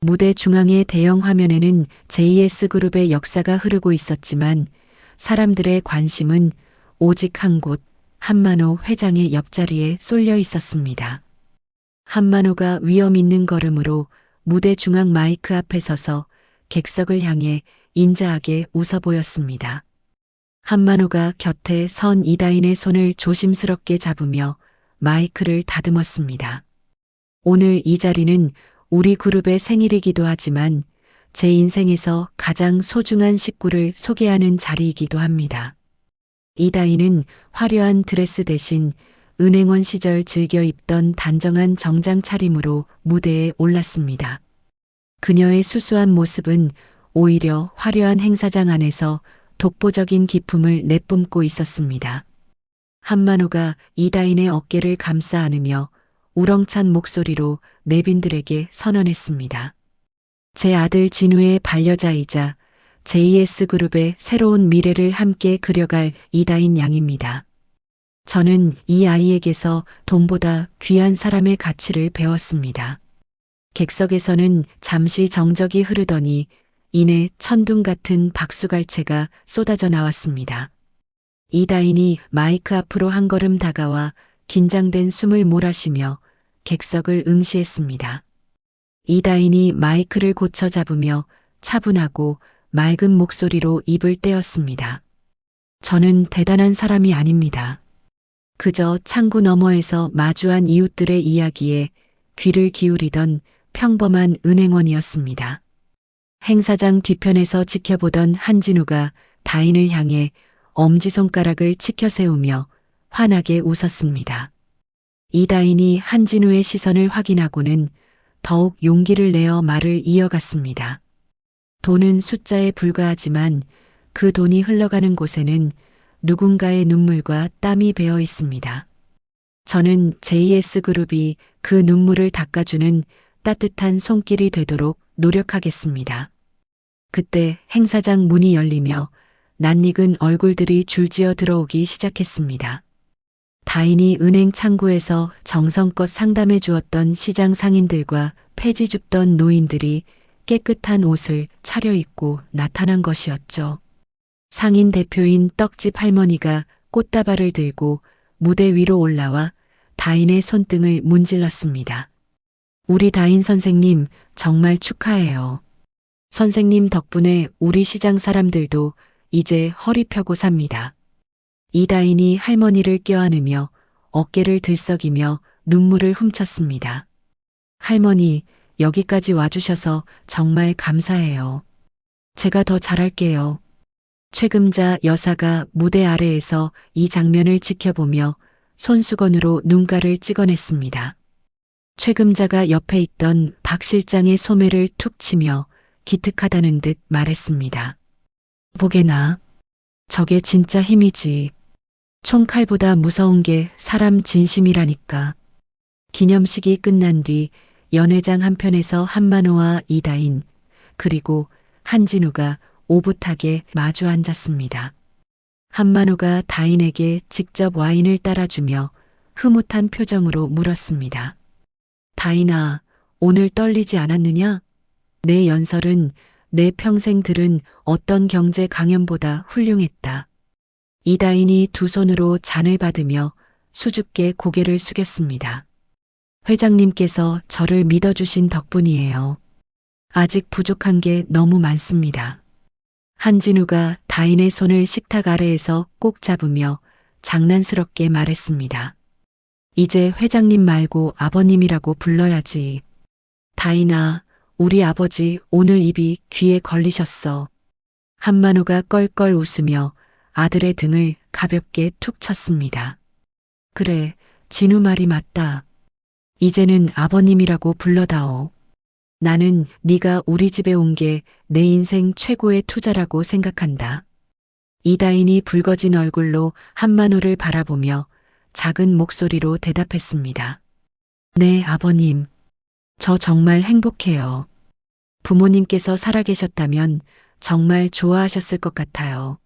[SPEAKER 1] 무대 중앙의 대형 화면에는 JS그룹의 역사가 흐르고 있었지만 사람들의 관심은 오직 한 곳, 한만호 회장의 옆자리에 쏠려 있었습니다. 한만호가 위험 있는 걸음으로 무대 중앙 마이크 앞에 서서 객석을 향해 인자하게 웃어 보였습니다. 한만호가 곁에 선 이다인의 손을 조심스럽게 잡으며 마이크를 다듬었습니다. 오늘 이 자리는 우리 그룹의 생일이기도 하지만 제 인생에서 가장 소중한 식구를 소개하는 자리이기도 합니다. 이다희는 화려한 드레스 대신 은행원 시절 즐겨 입던 단정한 정장 차림으로 무대에 올랐습니다. 그녀의 수수한 모습은 오히려 화려한 행사장 안에서 독보적인 기품을 내뿜고 있었습니다. 한만호가 이다인의 어깨를 감싸 안으며 우렁찬 목소리로 내빈들에게 선언했습니다. 제 아들 진우의 반려자이자 JS그룹의 새로운 미래를 함께 그려갈 이다인 양입니다. 저는 이 아이에게서 돈보다 귀한 사람의 가치를 배웠습니다. 객석에서는 잠시 정적이 흐르더니 이내 천둥 같은 박수갈채가 쏟아져 나왔습니다. 이다인이 마이크 앞으로 한 걸음 다가와 긴장된 숨을 몰아쉬며 객석을 응시했습니다. 이다인이 마이크를 고쳐 잡으며 차분하고 맑은 목소리로 입을 떼었습니다. 저는 대단한 사람이 아닙니다. 그저 창구 너머에서 마주한 이웃들의 이야기에 귀를 기울이던 평범한 은행원이었습니다. 행사장 뒤편에서 지켜보던 한진우가 다인을 향해 엄지손가락을 치켜 세우며 환하게 웃었습니다. 이다인이 한진우의 시선을 확인하고는 더욱 용기를 내어 말을 이어갔습니다. 돈은 숫자에 불과하지만 그 돈이 흘러가는 곳에는 누군가의 눈물과 땀이 배어 있습니다. 저는 JS그룹이 그 눈물을 닦아주는 따뜻한 손길이 되도록 노력하겠습니다. 그때 행사장 문이 열리며 낯익은 얼굴들이 줄지어 들어오기 시작했습니다. 다인이 은행 창구에서 정성껏 상담해 주었던 시장 상인들과 폐지 줍던 노인들이 깨끗한 옷을 차려입고 나타난 것이었죠. 상인 대표인 떡집 할머니가 꽃다발을 들고 무대 위로 올라와 다인의 손등을 문질렀습니다. 우리 다인 선생님 정말 축하해요. 선생님 덕분에 우리 시장 사람들도 이제 허리 펴고 삽니다. 이다인이 할머니를 껴안으며 어깨를 들썩이며 눈물을 훔쳤습니다. 할머니, 여기까지 와주셔서 정말 감사해요. 제가 더 잘할게요. 최금자 여사가 무대 아래에서 이 장면을 지켜보며 손수건으로 눈가를 찍어냈습니다. 최금자가 옆에 있던 박 실장의 소매를 툭 치며 기특하다는 듯 말했습니다. 보게나, 저게 진짜 힘이지. 총칼보다 무서운 게 사람 진심이라니까. 기념식이 끝난 뒤 연회장 한편에서 한만호와 이다인 그리고 한진우가 오붓하게 마주 앉았습니다. 한만호가 다인에게 직접 와인을 따라주며 흐뭇한 표정으로 물었습니다. 다인아, 오늘 떨리지 않았느냐? 내 연설은 내 평생 들은 어떤 경제 강연보다 훌륭했다. 이다인이 두 손으로 잔을 받으며 수줍게 고개를 숙였습니다. 회장님께서 저를 믿어주신 덕분이에요. 아직 부족한 게 너무 많습니다. 한진우가 다인의 손을 식탁 아래에서 꼭 잡으며 장난스럽게 말했습니다. 이제 회장님 말고 아버님이라고 불러야지. 다인아, 우리 아버지 오늘 입이 귀에 걸리셨어. 한만호가 껄껄 웃으며 아들의 등을 가볍게 툭 쳤습니다. 그래, 진우 말이 맞다. 이제는 아버님이라고 불러다오. 나는 네가 우리 집에 온 게 내 인생 최고의 투자라고 생각한다. 이다인이 붉어진 얼굴로 한만호를 바라보며 작은 목소리로 대답했습니다. 네, 아버님. 저 정말 행복해요. 부모님께서 살아계셨다면 정말 좋아하셨을 것 같아요.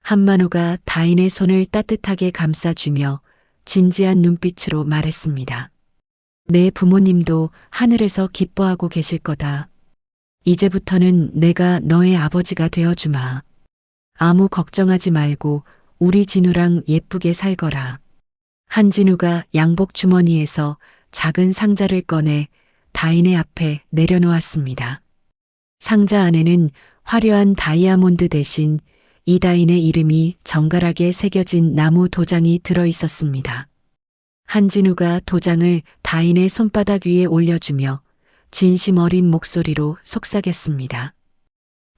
[SPEAKER 1] 한만호가 다인의 손을 따뜻하게 감싸주며 진지한 눈빛으로 말했습니다. 내 부모님도 하늘에서 기뻐하고 계실 거다. 이제부터는 내가 너의 아버지가 되어주마. 아무 걱정하지 말고 우리 진우랑 예쁘게 살거라. 한진우가 양복 주머니에서 작은 상자를 꺼내 다인의 앞에 내려놓았습니다. 상자 안에는 화려한 다이아몬드 대신 이다인의 이름이 정갈하게 새겨진 나무 도장이 들어 있었습니다. 한진우가 도장을 다인의 손바닥 위에 올려주며 진심 어린 목소리로 속삭였습니다.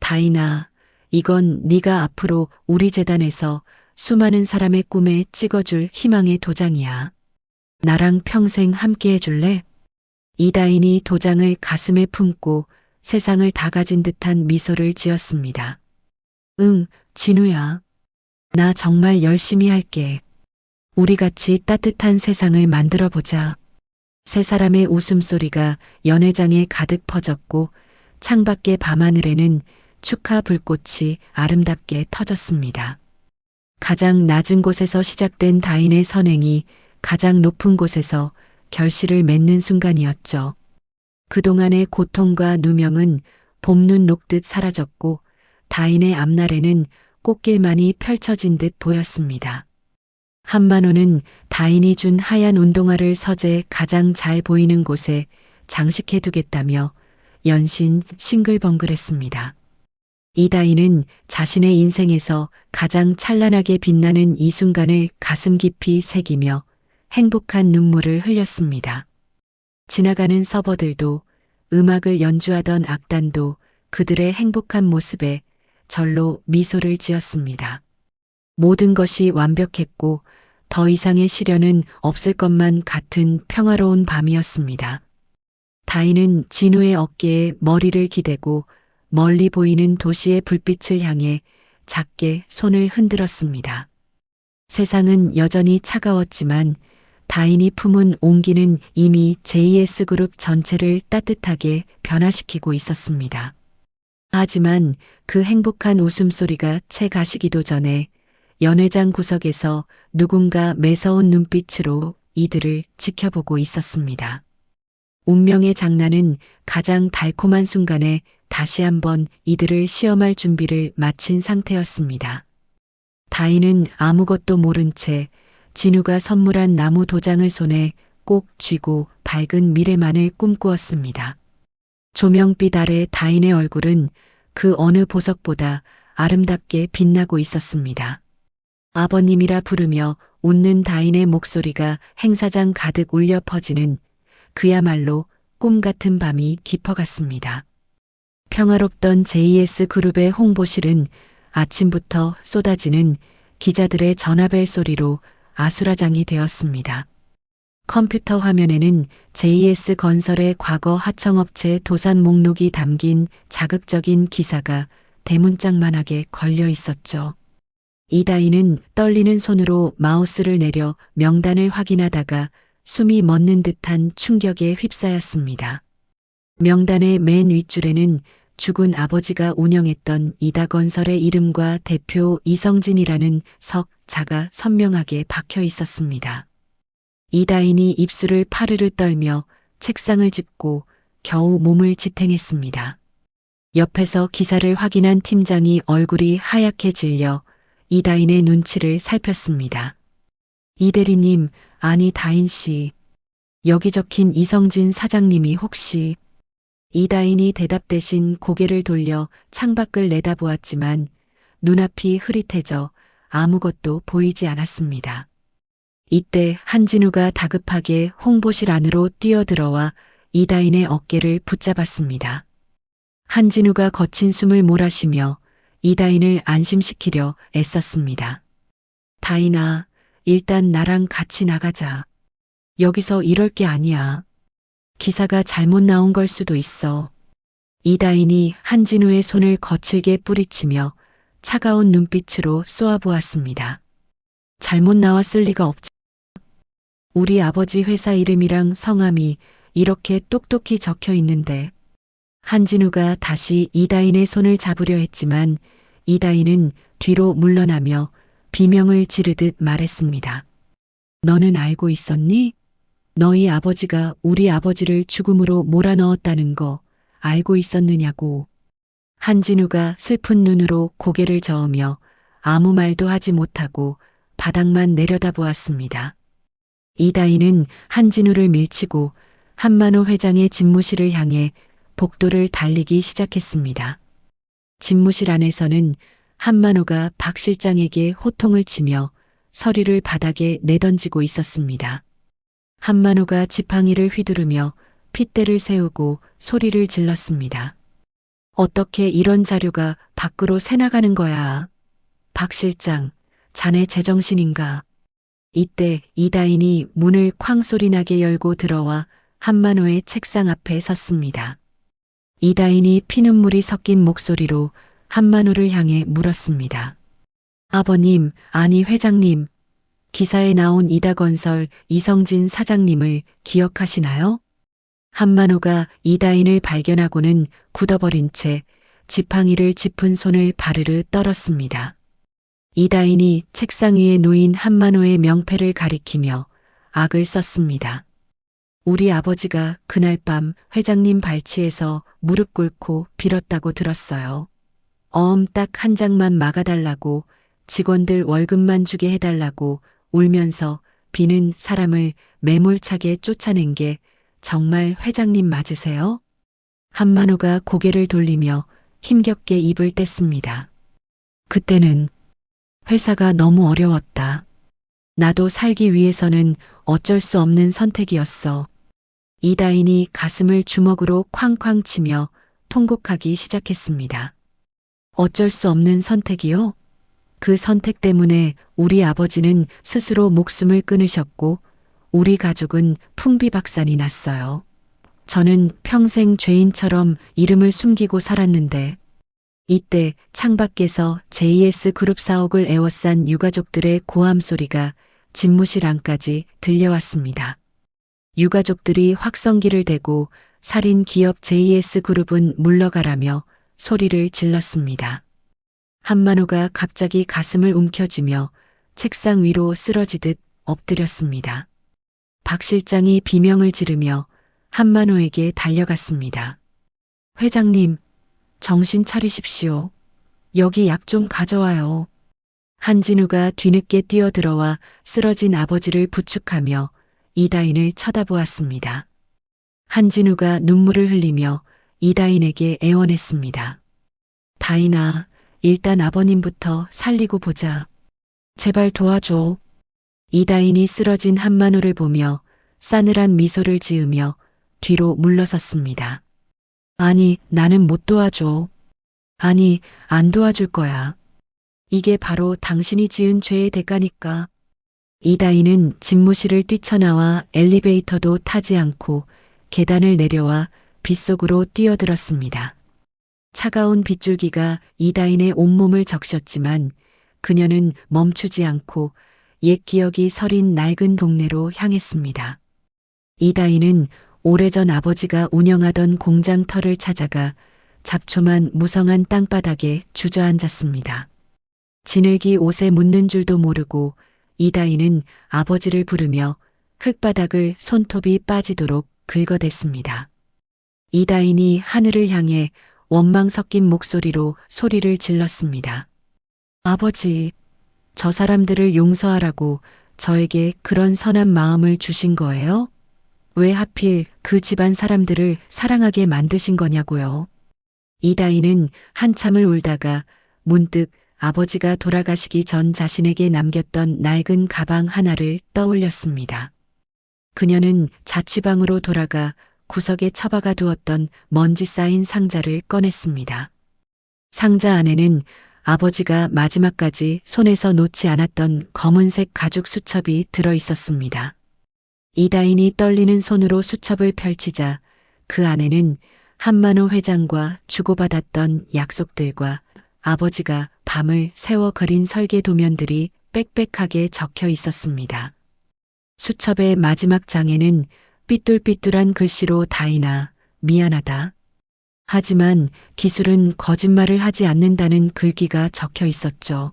[SPEAKER 1] 다인아, 이건 네가 앞으로 우리 재단에서 수많은 사람의 꿈에 찍어줄 희망의 도장이야. 나랑 평생 함께 해줄래? 이다인이 도장을 가슴에 품고 세상을 다 가진 듯한 미소를 지었습니다. 응, 진우야. 나 정말 열심히 할게. 우리 같이 따뜻한 세상을 만들어 보자. 세 사람의 웃음소리가 연회장에 가득 퍼졌고 창밖의 밤하늘에는 축하 불꽃이 아름답게 터졌습니다. 가장 낮은 곳에서 시작된 다인의 선행이 가장 높은 곳에서 결실을 맺는 순간이었죠. 그동안의 고통과 누명은 봄눈 녹듯 사라졌고 다인의 앞날에는 꽃길만이 펼쳐진 듯 보였습니다. 한만호는 다인이 준 하얀 운동화를 서재 가장 잘 보이는 곳에 장식해 두겠다며 연신 싱글벙글했습니다. 이다인은 자신의 인생에서 가장 찬란하게 빛나는 이 순간을 가슴 깊이 새기며 행복한 눈물을 흘렸습니다. 지나가는 서버들도 음악을 연주하던 악단도 그들의 행복한 모습에 절로 미소를 지었습니다. 모든 것이 완벽했고 더 이상의 시련은 없을 것만 같은 평화로운 밤이었습니다. 다인은 진우의 어깨에 머리를 기대고 멀리 보이는 도시의 불빛을 향해 작게 손을 흔들었습니다. 세상은 여전히 차가웠지만 다인이 품은 온기는 이미 JS 그룹 전체를 따뜻하게 변화시키고 있었습니다. 하지만 그 행복한 웃음소리가 채 가시기도 전에 연회장 구석에서 누군가 매서운 눈빛으로 이들을 지켜보고 있었습니다. 운명의 장난은 가장 달콤한 순간에 다시 한번 이들을 시험할 준비를 마친 상태였습니다. 다인은 아무것도 모른 채 진우가 선물한 나무 도장을 손에 꼭 쥐고 밝은 미래만을 꿈꾸었습니다. 조명빛 아래 다인의 얼굴은 그 어느 보석보다 아름답게 빛나고 있었습니다. 아버님이라 부르며 웃는 다인의 목소리가 행사장 가득 울려 퍼지는 그야말로 꿈 같은 밤이 깊어갔습니다. 평화롭던 JS 그룹의 홍보실은 아침부터 쏟아지는 기자들의 전화벨 소리로 아수라장이 되었습니다. 컴퓨터 화면에는 JS 건설의 과거 하청업체 도산 목록이 담긴 자극적인 기사가 대문짝만하게 걸려 있었죠. 이다인은 떨리는 손으로 마우스를 내려 명단을 확인하다가 숨이 멎는 듯한 충격에 휩싸였습니다. 명단의 맨 윗줄에는 죽은 아버지가 운영했던 이다건설의 이름과 대표 이성진이라는 석자가 선명하게 박혀 있었습니다. 이다인이 입술을 파르르 떨며 책상을 짚고 겨우 몸을 지탱했습니다. 옆에서 기사를 확인한 팀장이 얼굴이 하얗게 질려 이다인의 눈치를 살폈습니다. 이 대리님, 아니 다인 씨. 여기 적힌 이성진 사장님이 혹시... 이다인이 대답 대신 고개를 돌려 창밖을 내다보았지만 눈앞이 흐릿해져 아무것도 보이지 않았습니다. 이때 한진우가 다급하게 홍보실 안으로 뛰어들어와 이다인의 어깨를 붙잡았습니다. 한진우가 거친 숨을 몰아쉬며 이다인을 안심시키려 애썼습니다. 다인아, 일단 나랑 같이 나가자. 여기서 이럴 게 아니야. 기사가 잘못 나온 걸 수도 있어. 이다인이 한진우의 손을 거칠게 뿌리치며 차가운 눈빛으로 쏘아보았습니다. 잘못 나왔을 리가 없지. 우리 아버지 회사 이름이랑 성함이 이렇게 똑똑히 적혀 있는데. 한진우가 다시 이다인의 손을 잡으려 했지만 이다인은 뒤로 물러나며 비명을 지르듯 말했습니다. 너는 알고 있었니? 너희 아버지가 우리 아버지를 죽음으로 몰아넣었다는 거 알고 있었느냐고. 한진우가 슬픈 눈으로 고개를 저으며 아무 말도 하지 못하고 바닥만 내려다보았습니다. 이다인은 한진우를 밀치고 한만호 회장의 집무실을 향해 복도를 달리기 시작했습니다. 집무실 안에서는 한만호가 박 실장에게 호통을 치며 서류를 바닥에 내던지고 있었습니다. 한만호가 지팡이를 휘두르며 핏대를 세우고 소리를 질렀습니다. 어떻게 이런 자료가 밖으로 새나가는 거야? 박 실장, 자네 제정신인가? 이때 이다인이 문을 쾅 소리나게 열고 들어와 한만호의 책상 앞에 섰습니다. 이다인이 피눈물이 섞인 목소리로 한만호를 향해 물었습니다. 아버님, 아니 회장님, 기사에 나온 이다건설 이성진 사장님을 기억하시나요? 한만호가 이다인을 발견하고는 굳어버린 채 지팡이를 짚은 손을 바르르 떨었습니다. 이다인이 책상 위에 놓인 한만호의 명패를 가리키며 악을 썼습니다. 우리 아버지가 그날 밤 회장님 발치에서 무릎 꿇고 빌었다고 들었어요. 딱 한 장만 막아달라고, 직원들 월급만 주게 해달라고 울면서 비는 사람을 매몰차게 쫓아낸 게 정말 회장님 맞으세요? 한만호가 고개를 돌리며 힘겹게 입을 뗐습니다. 그때는 회사가 너무 어려웠다. 나도 살기 위해서는 어쩔 수 없는 선택이었어. 이다인이 가슴을 주먹으로 쾅쾅 치며 통곡하기 시작했습니다. 어쩔 수 없는 선택이요? 그 선택 때문에 우리 아버지는 스스로 목숨을 끊으셨고 우리 가족은 풍비박산이 났어요. 저는 평생 죄인처럼 이름을 숨기고 살았는데 이때 창밖에서 JS 그룹 사옥을 에워싼 유가족들의 고함 소리가 집무실 안까지 들려왔습니다. 유가족들이 확성기를 대고 살인 기업 JS 그룹은 물러가라며 소리를 질렀습니다. 한만호가 갑자기 가슴을 움켜쥐며 책상 위로 쓰러지듯 엎드렸습니다. 박 실장이 비명을 지르며 한만호에게 달려갔습니다. 회장님, 정신 차리십시오. 여기 약 좀 가져와요. 한진우가 뒤늦게 뛰어들어와 쓰러진 아버지를 부축하며 이다인을 쳐다보았습니다. 한진우가 눈물을 흘리며 이다인에게 애원했습니다. 다인아, 일단 아버님부터 살리고 보자. 제발 도와줘. 이다인이 쓰러진 한만호를 보며 싸늘한 미소를 지으며 뒤로 물러섰습니다. 아니, 나는 못 도와줘. 아니, 안 도와줄 거야. 이게 바로 당신이 지은 죄의 대가니까. 이다인은 집무실을 뛰쳐나와 엘리베이터도 타지 않고 계단을 내려와 빗속으로 뛰어들었습니다. 차가운 빗줄기가 이다인의 온몸을 적셨지만 그녀는 멈추지 않고 옛 기억이 서린 낡은 동네로 향했습니다. 이다인은 오래전 아버지가 운영하던 공장 터를 찾아가 잡초만 무성한 땅바닥에 주저앉았습니다. 진흙이 옷에 묻는 줄도 모르고 이다희는 아버지를 부르며 흙바닥을 손톱이 빠지도록 긁어댔습니다. 이다인이 하늘을 향해 원망 섞인 목소리로 소리를 질렀습니다. 아버지, 저 사람들을 용서하라고 저에게 그런 선한 마음을 주신 거예요? 왜 하필 그 집안 사람들을 사랑하게 만드신 거냐고요? 이다희는 한참을 울다가 문득 아버지가 돌아가시기 전 자신에게 남겼던 낡은 가방 하나를 떠올렸습니다. 그녀는 자취방으로 돌아가 구석에 처박아 두었던 먼지 쌓인 상자를 꺼냈습니다. 상자 안에는 아버지가 마지막까지 손에서 놓지 않았던 검은색 가죽 수첩이 들어 있었습니다. 이다인이 떨리는 손으로 수첩을 펼치자 그 안에는 한만호 회장과 주고받았던 약속들과 아버지가 밤을 새워 그린 설계 도면들이 빽빽하게 적혀 있었습니다. 수첩의 마지막 장에는 삐뚤삐뚤한 글씨로 다인아, 미안하다. 하지만 기술은 거짓말을 하지 않는다는 글귀가 적혀 있었죠.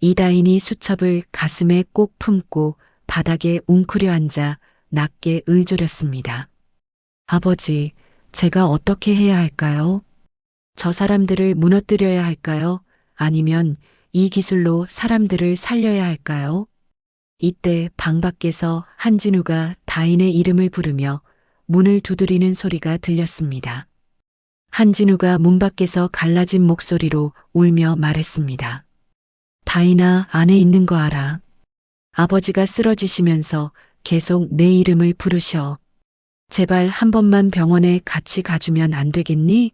[SPEAKER 1] 이다인이 수첩을 가슴에 꼭 품고 바닥에 웅크려 앉아 낮게 의조렸습니다. 아버지, 제가 어떻게 해야 할까요? 저 사람들을 무너뜨려야 할까요? 아니면 이 기술로 사람들을 살려야 할까요? 이때 방 밖에서 한진우가 다인의 이름을 부르며 문을 두드리는 소리가 들렸습니다. 한진우가 문 밖에서 갈라진 목소리로 울며 말했습니다. 다인아, 안에 있는 거 알아. 아버지가 쓰러지시면서 계속 내 이름을 부르셔. 제발 한 번만 병원에 같이 가주면 안 되겠니?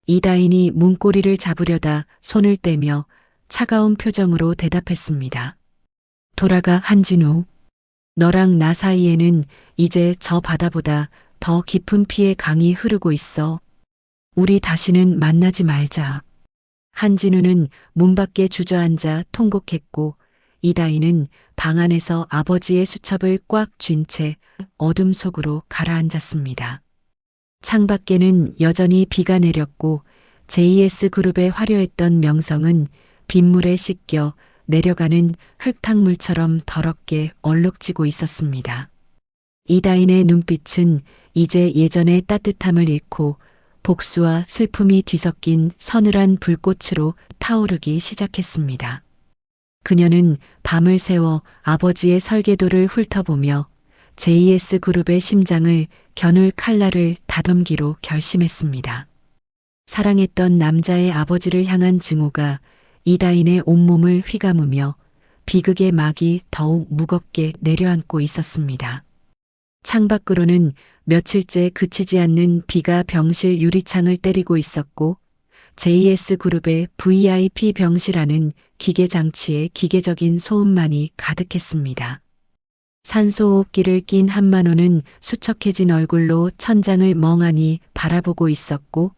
[SPEAKER 1] 이다인이 문고리를 잡으려다 손을 떼며 차가운 표정으로 대답했습니다. 돌아가 한진우. 너랑 나 사이에는 이제 저 바다보다 더 깊은 피의 강이 흐르고 있어. 우리 다시는 만나지 말자. 한진우는 문 밖에 주저앉아 통곡했고 이다희는 방 안에서 아버지의 수첩을 꽉 쥔 채 어둠 속으로 가라앉았습니다. 창밖에는 여전히 비가 내렸고 JS그룹의 화려했던 명성은 빗물에 씻겨 내려가는 흙탕물처럼 더럽게 얼룩지고 있었습니다. 이다인의 눈빛은 이제 예전의 따뜻함을 잃고 복수와 슬픔이 뒤섞인 서늘한 불꽃으로 타오르기 시작했습니다. 그녀는 밤을 새워 아버지의 설계도를 훑어보며 JS그룹의 심장을 겨눌 칼날을 다듬기로 결심했습니다. 사랑했던 남자의 아버지를 향한 증오가 이다인의 온몸을 휘감으며 비극의 막이 더욱 무겁게 내려앉고 있었습니다. 창밖으로는 며칠째 그치지 않는 비가 병실 유리창을 때리고 있었고 JS그룹의 VIP 병실안은 기계장치의 기계적인 소음만이 가득했습니다. 산소호흡기를 낀 한만호는 수척해진 얼굴로 천장을 멍하니 바라보고 있었고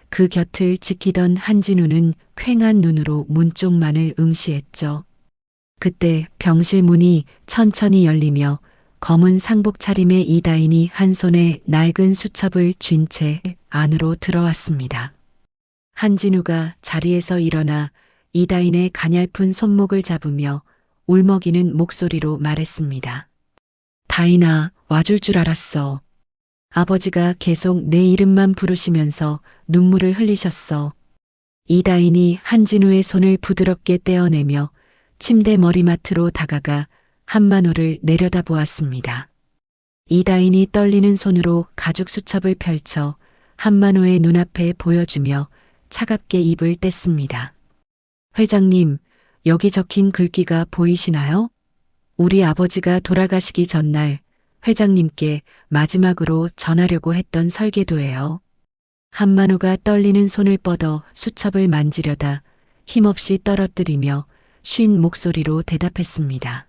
[SPEAKER 1] 그 곁을 지키던 한진우는 퀭한 눈으로 문 쪽만을 응시했죠. 그때 병실 문이 천천히 열리며 검은 상복 차림의 이다인이 한 손에 낡은 수첩을 쥔 채 안으로 들어왔습니다. 한진우가 자리에서 일어나 이다인의 가냘픈 손목을 잡으며 울먹이는 목소리로 말했습니다. 다인아, 와줄 줄 알았어. 아버지가 계속 내 이름만 부르시면서 눈물을 흘리셨어. 이다인이 한진우의 손을 부드럽게 떼어내며 침대 머리맡으로 다가가 한만호를 내려다보았습니다. 이다인이 떨리는 손으로 가죽 수첩을 펼쳐 한만호의 눈앞에 보여주며 차갑게 입을 뗐습니다. 회장님, 여기 적힌 글귀가 보이시나요? 우리 아버지가 돌아가시기 전날 회장님께 마지막으로 전하려고 했던 설계도예요. 한만호가 떨리는 손을 뻗어 수첩을 만지려다 힘없이 떨어뜨리며 쉰 목소리로 대답했습니다.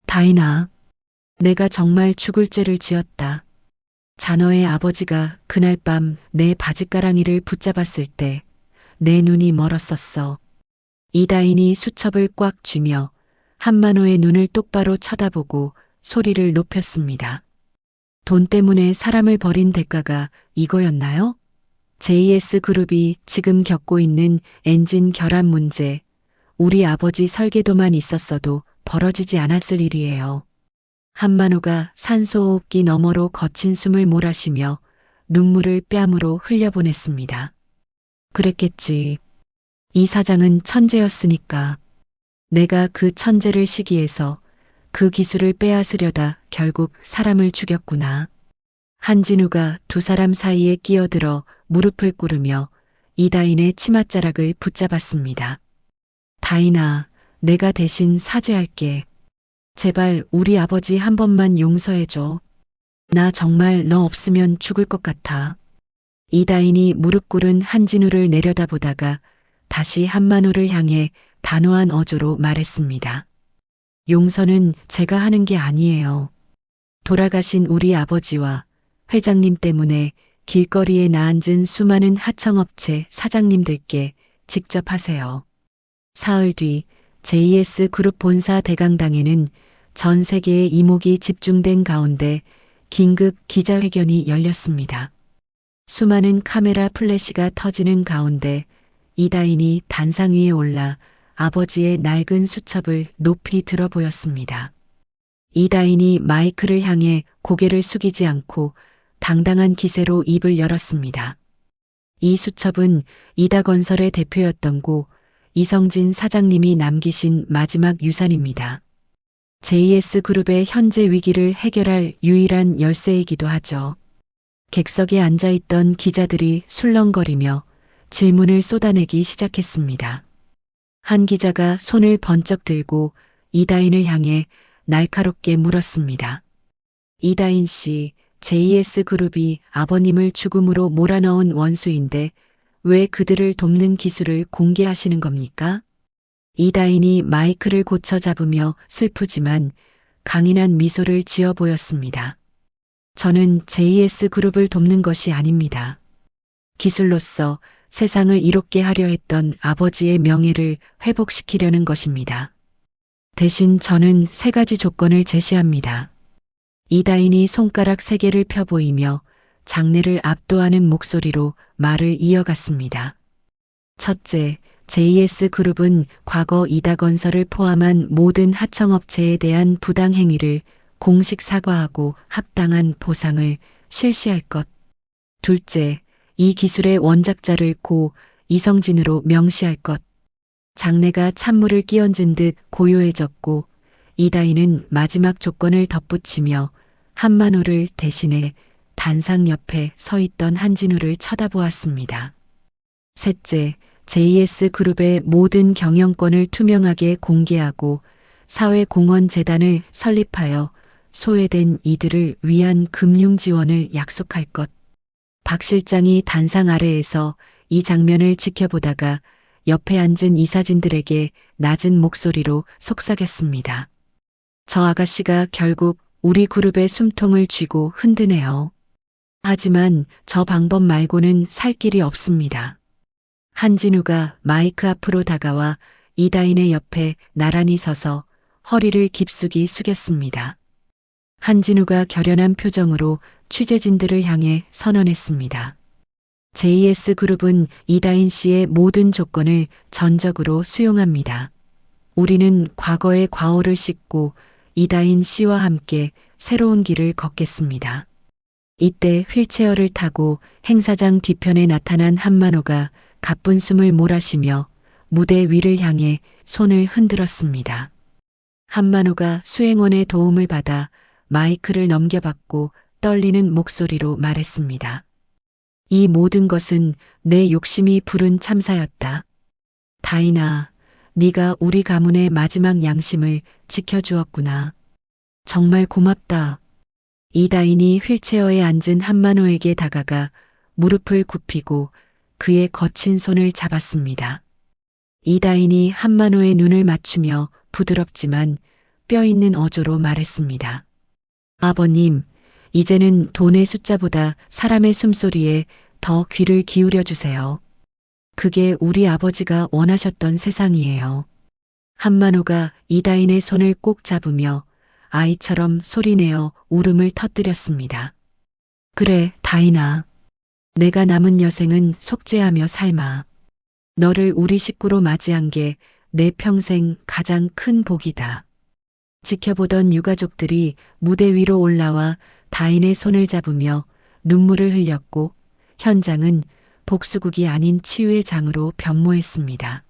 [SPEAKER 1] 다인아, 내가 정말 죽을 죄를 지었다. 자너의 아버지가 그날 밤 내 바짓가랑이를 붙잡았을 때 내 눈이 멀었었어. 이다인이 수첩을 꽉 쥐며 한만호의 눈을 똑바로 쳐다보고 소리를 높였습니다. 돈 때문에 사람을 버린 대가가 이거였나요? JS그룹이 지금 겪고 있는 엔진 결함 문제, 우리 아버지 설계도만 있었어도 벌어지지 않았을 일이에요. 한만호가 산소호흡기 너머로 거친 숨을 몰아쉬며 눈물을 뺨으로 흘려보냈습니다. 그랬겠지. 이 사장은 천재였으니까. 내가 그 천재를 시기해서 그 기술을 빼앗으려다 결국 사람을 죽였구나. 한진우가 두 사람 사이에 끼어들어 무릎을 꿇으며 이다인의 치맛자락을 붙잡았습니다. 다인아, 내가 대신 사죄할게. 제발 우리 아버지 한 번만 용서해줘. 나 정말 너 없으면 죽을 것 같아. 이다인이 무릎 꿇은 한진우를 내려다보다가 다시 한만호를 향해 단호한 어조로 말했습니다. 용서는 제가 하는 게 아니에요. 돌아가신 우리 아버지와 회장님 때문에 길거리에 나앉은 수많은 하청업체 사장님들께 직접 하세요. 사흘 뒤 JS그룹 본사 대강당에는 전 세계의 이목이 집중된 가운데 긴급 기자회견이 열렸습니다. 수많은 카메라 플래시가 터지는 가운데 이다인이 단상 위에 올라 아버지의 낡은 수첩을 높이 들어 보였습니다. 이다인이 마이크를 향해 고개를 숙이지 않고 당당한 기세로 입을 열었습니다. 이 수첩은 이다건설의 대표였던 고 이성진 사장님이 남기신 마지막 유산입니다. JS그룹의 현재 위기를 해결할 유일한 열쇠이기도 하죠. 객석에 앉아있던 기자들이 술렁거리며 질문을 쏟아내기 시작했습니다. 한 기자가 손을 번쩍 들고 이다인을 향해 날카롭게 물었습니다. 이다인 씨, JS그룹이 아버님을 죽음으로 몰아넣은 원수인데 왜 그들을 돕는 기술을 공개하시는 겁니까? 이다인이 마이크를 고쳐 잡으며 슬프지만 강인한 미소를 지어 보였습니다. 저는 JS그룹을 돕는 것이 아닙니다. 기술로서 세상을 이롭게 하려 했던 아버지의 명예를 회복시키려는 것입니다. 대신 저는 3가지 조건을 제시합니다. 이다인이 손가락 3개를 펴 보이며 장래를 압도하는 목소리로 말을 이어갔습니다. 첫째, JS그룹은 과거 이다건설을 포함한 모든 하청업체에 대한 부당행위를 공식 사과하고 합당한 보상을 실시할 것. 둘째, 이 기술의 원작자를 고 이성진으로 명시할 것. 장래가 찬물을 끼얹은 듯 고요해졌고 이다인은 마지막 조건을 덧붙이며 한만호를 대신해 단상 옆에 서 있던 한진우를 쳐다보았습니다. 셋째, JS그룹의 모든 경영권을 투명하게 공개하고 사회공헌재단을 설립하여 소외된 이들을 위한 금융 지원을 약속할 것. 박 실장이 단상 아래에서 이 장면을 지켜보다가 옆에 앉은 이사진들에게 낮은 목소리로 속삭였습니다. 저 아가씨가 결국 우리 그룹의 숨통을 쥐고 흔드네요. 하지만 저 방법 말고는 살 길이 없습니다. 한진우가 마이크 앞으로 다가와 이다인의 옆에 나란히 서서 허리를 깊숙이 숙였습니다. 한진우가 결연한 표정으로 취재진들을 향해 선언했습니다. JS그룹은 이다인 씨의 모든 조건을 전적으로 수용합니다. 우리는 과거의 과오를 씻고 이다인 씨와 함께 새로운 길을 걷겠습니다. 이때 휠체어를 타고 행사장 뒤편에 나타난 한만호가 가쁜 숨을 몰아쉬며 무대 위를 향해 손을 흔들었습니다. 한만호가 수행원의 도움을 받아 마이크를 넘겨받고 떨리는 목소리로 말했습니다. 이 모든 것은 내 욕심이 부른 참사였다. 다인아, 네가 우리 가문의 마지막 양심을 지켜주었구나. 정말 고맙다. 이다인이 휠체어에 앉은 한만호에게 다가가 무릎을 굽히고 그의 거친 손을 잡았습니다. 이다인이 한만호의 눈을 맞추며 부드럽지만 뼈 있는 어조로 말했습니다. 아버님, 이제는 돈의 숫자보다 사람의 숨소리에 더 귀를 기울여 주세요. 그게 우리 아버지가 원하셨던 세상이에요. 한만호가 이다인의 손을 꼭 잡으며 아이처럼 소리내어 울음을 터뜨렸습니다. 그래, 다인아. 내가 남은 여생은 속죄하며 삶아. 너를 우리 식구로 맞이한 게 내 평생 가장 큰 복이다. 지켜보던 유가족들이 무대 위로 올라와 다인의 손을 잡으며 눈물을 흘렸고 현장은 복수국이 아닌 치유의 장으로 변모했습니다.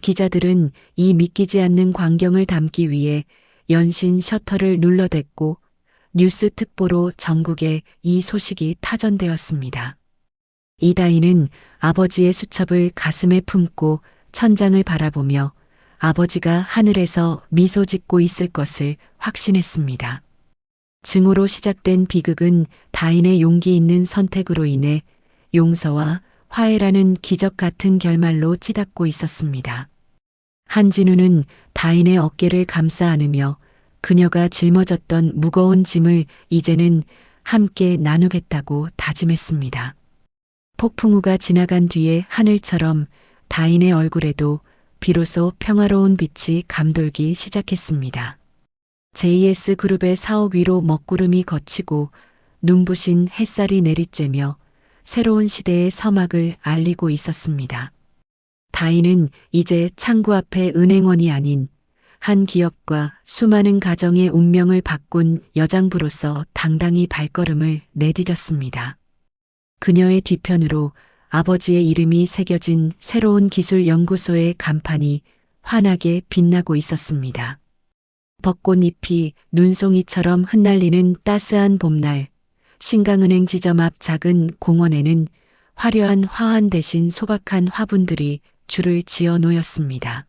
[SPEAKER 1] 기자들은 이 믿기지 않는 광경을 담기 위해 연신 셔터를 눌러댔고 뉴스 특보로 전국에 이 소식이 타전되었습니다. 이다희는 아버지의 수첩을 가슴에 품고 천장을 바라보며 아버지가 하늘에서 미소 짓고 있을 것을 확신했습니다. 증오로 시작된 비극은 다인의 용기 있는 선택으로 인해 용서와 화해라는 기적 같은 결말로 치닫고 있었습니다. 한진우는 다인의 어깨를 감싸 안으며 그녀가 짊어졌던 무거운 짐을 이제는 함께 나누겠다고 다짐했습니다. 폭풍우가 지나간 뒤에 하늘처럼 다인의 얼굴에도 비로소 평화로운 빛이 감돌기 시작했습니다. JS그룹의 사업 위로 먹구름이 걷히고 눈부신 햇살이 내리쬐며 새로운 시대의 서막을 알리고 있었습니다. 다인은 이제 창구 앞에 은행원이 아닌 한 기업과 수많은 가정의 운명을 바꾼 여장부로서 당당히 발걸음을 내디뎠습니다. 그녀의 뒤편으로 아버지의 이름이 새겨진 새로운 기술 연구소의 간판이 환하게 빛나고 있었습니다. 벚꽃잎이 눈송이처럼 흩날리는 따스한 봄날, 신강은행 지점 앞 작은 공원에는 화려한 화환 대신 소박한 화분들이 줄을 지어 놓였습니다.